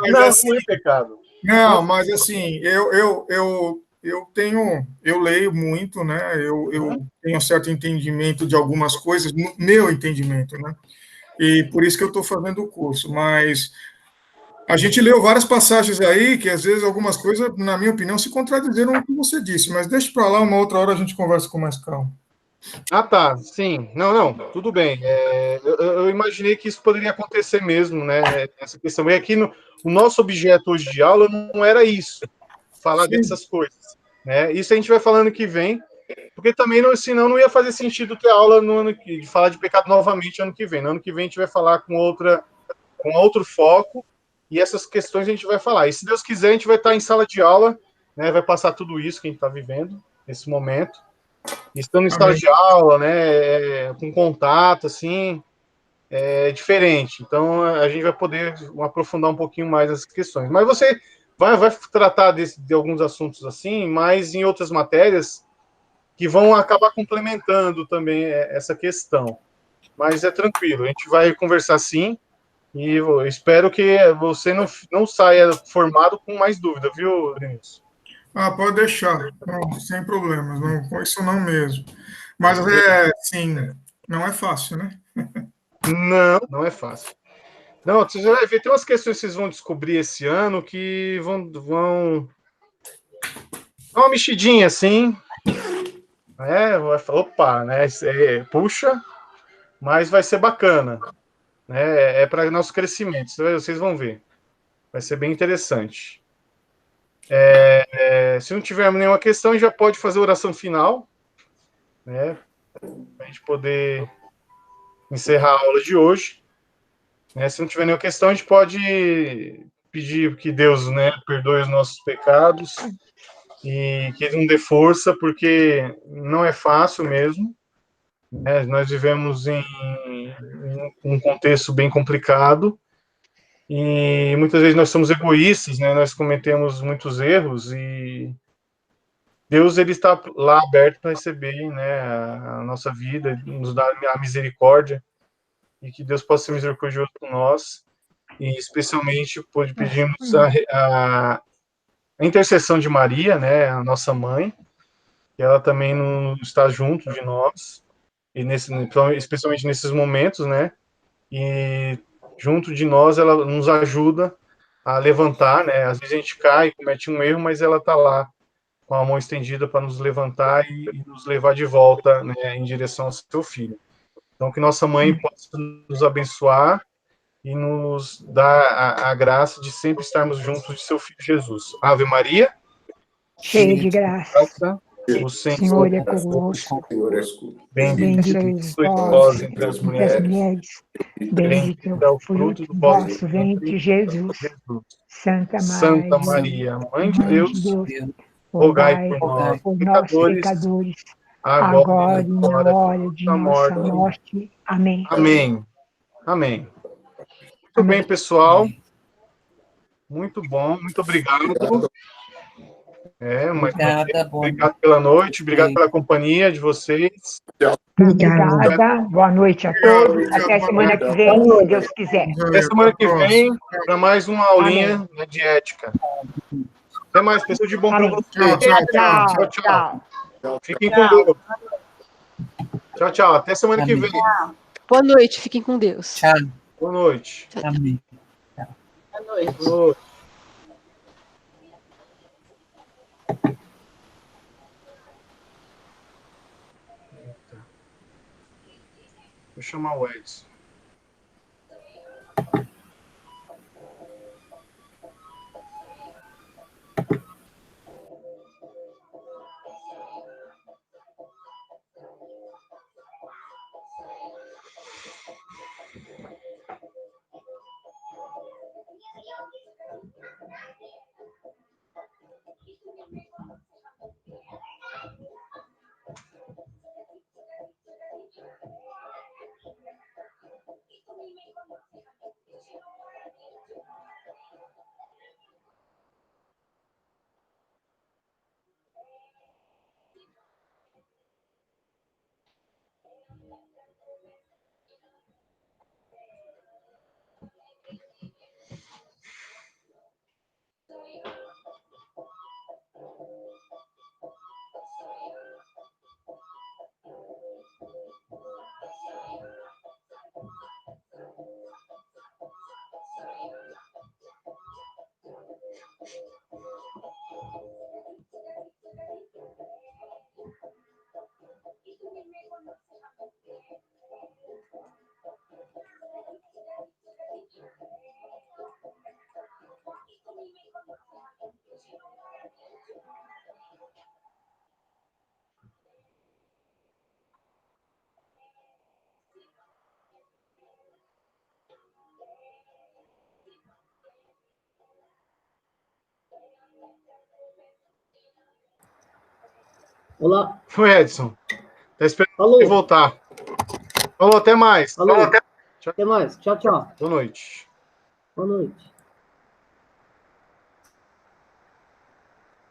Não, assim, não é pecado. Não, mas assim, eu leio muito, né? Eu tenho um certo entendimento de algumas coisas, meu entendimento, né? E por isso que eu estou fazendo o curso. Mas a gente leu várias passagens aí que, às vezes, algumas coisas, na minha opinião, se contradizeram com o que você disse. Mas deixa para lá, uma outra hora a gente conversa com mais calma. Ah, tá. Sim. Não, tudo bem. Eu imaginei que isso poderia acontecer mesmo, né? Essa questão. E aqui, o nosso objeto hoje de aula não era isso, falar dessas coisas, né? Isso a gente vai falando que vem, porque também, senão, não ia fazer sentido ter aula de falar de pecado novamente ano que vem. No ano que vem a gente vai falar com outro foco, e essas questões a gente vai falar. E se Deus quiser, a gente vai estar em sala de aula, né? Vai passar tudo isso que a gente está vivendo nesse momento. Estando em sala de aula, né, com contato, assim, é diferente. Então, a gente vai poder aprofundar um pouquinho mais essas questões. Mas você vai tratar de alguns assuntos assim, mas em outras matérias que vão acabar complementando também essa questão. Mas é tranquilo, a gente vai conversar sim, e eu espero que você não saia formado com mais dúvida, viu, Denilson? Ah, pode deixar, não, sem problemas, não, com isso não mesmo. Mas, sim, não é fácil, né? Não é fácil. Não, você vai ver, tem umas questões que vocês vão descobrir esse ano que vão dar uma mexidinha assim. Opa, né? Puxa, mas vai ser bacana. Né? É para nosso crescimento, vocês vão ver. Vai ser bem interessante. Se não tiver nenhuma questão, a gente já pode fazer a oração final, né? Para a gente poder encerrar a aula de hoje. Se não tiver nenhuma questão, a gente pode pedir que Deus, né, perdoe os nossos pecados e que Ele nos dê força, porque não é fácil mesmo. Né? Nós vivemos em um contexto bem complicado e muitas vezes nós somos egoístas, né? Nós cometemos muitos erros e Deus, ele está lá aberto para receber, né, a nossa vida, nos dar a misericórdia, e que Deus possa ser misericordioso com nós e especialmente pedimos a intercessão de Maria, né, a nossa mãe, que ela também não está junto de nós, e especialmente nesses momentos, né, e junto de nós ela nos ajuda a levantar, né, às vezes a gente cai, comete um erro, mas ela está lá com a mão estendida para nos levantar e nos levar de volta, né, em direção ao seu filho. Então, que nossa mãe possa nos abençoar e nos dar a graça de sempre estarmos juntos de seu filho Jesus. Ave Maria, cheio de graça, o Senhor é convosco, bendita bendita sois vós vós entre as entre as mulheres, mulheres, bendito bendito é é o o fruto fruto do do vosso vosso ventre, ventre, Jesus. Jesus. Santa Santa Maria, Maria, Mãe de Mãe de Deus, Deus, rogai rogai por nós, por nós, pecadores, pecadores, agora agora e e na na hora de hora de nossa nossa morte. morte. Amém. Amém. Amém. Muito Amém. bem, pessoal. Muito bom, muito obrigado. Obrigada, boa Obrigado pela noite, obrigado pela companhia de vocês. Obrigada, boa noite a todos. Até semana que vem, se Deus quiser. Até semana que vem, para mais uma aulinha, né, de ética. Até mais, pessoal, de bom para Amém. vocês. Tchau, tchau. Fiquem com Deus. Tchau, tchau. Até semana que vem. Boa noite, fiquem com Deus. Tchau. Boa noite. Amém. Boa noite. Boa noite. Vou chamar o Edson. Olá. Foi, Edson. Tá esperando Falou. ele voltar. Falou, até mais. Falou. Até mais. Tchau, tchau. Boa noite. Boa noite.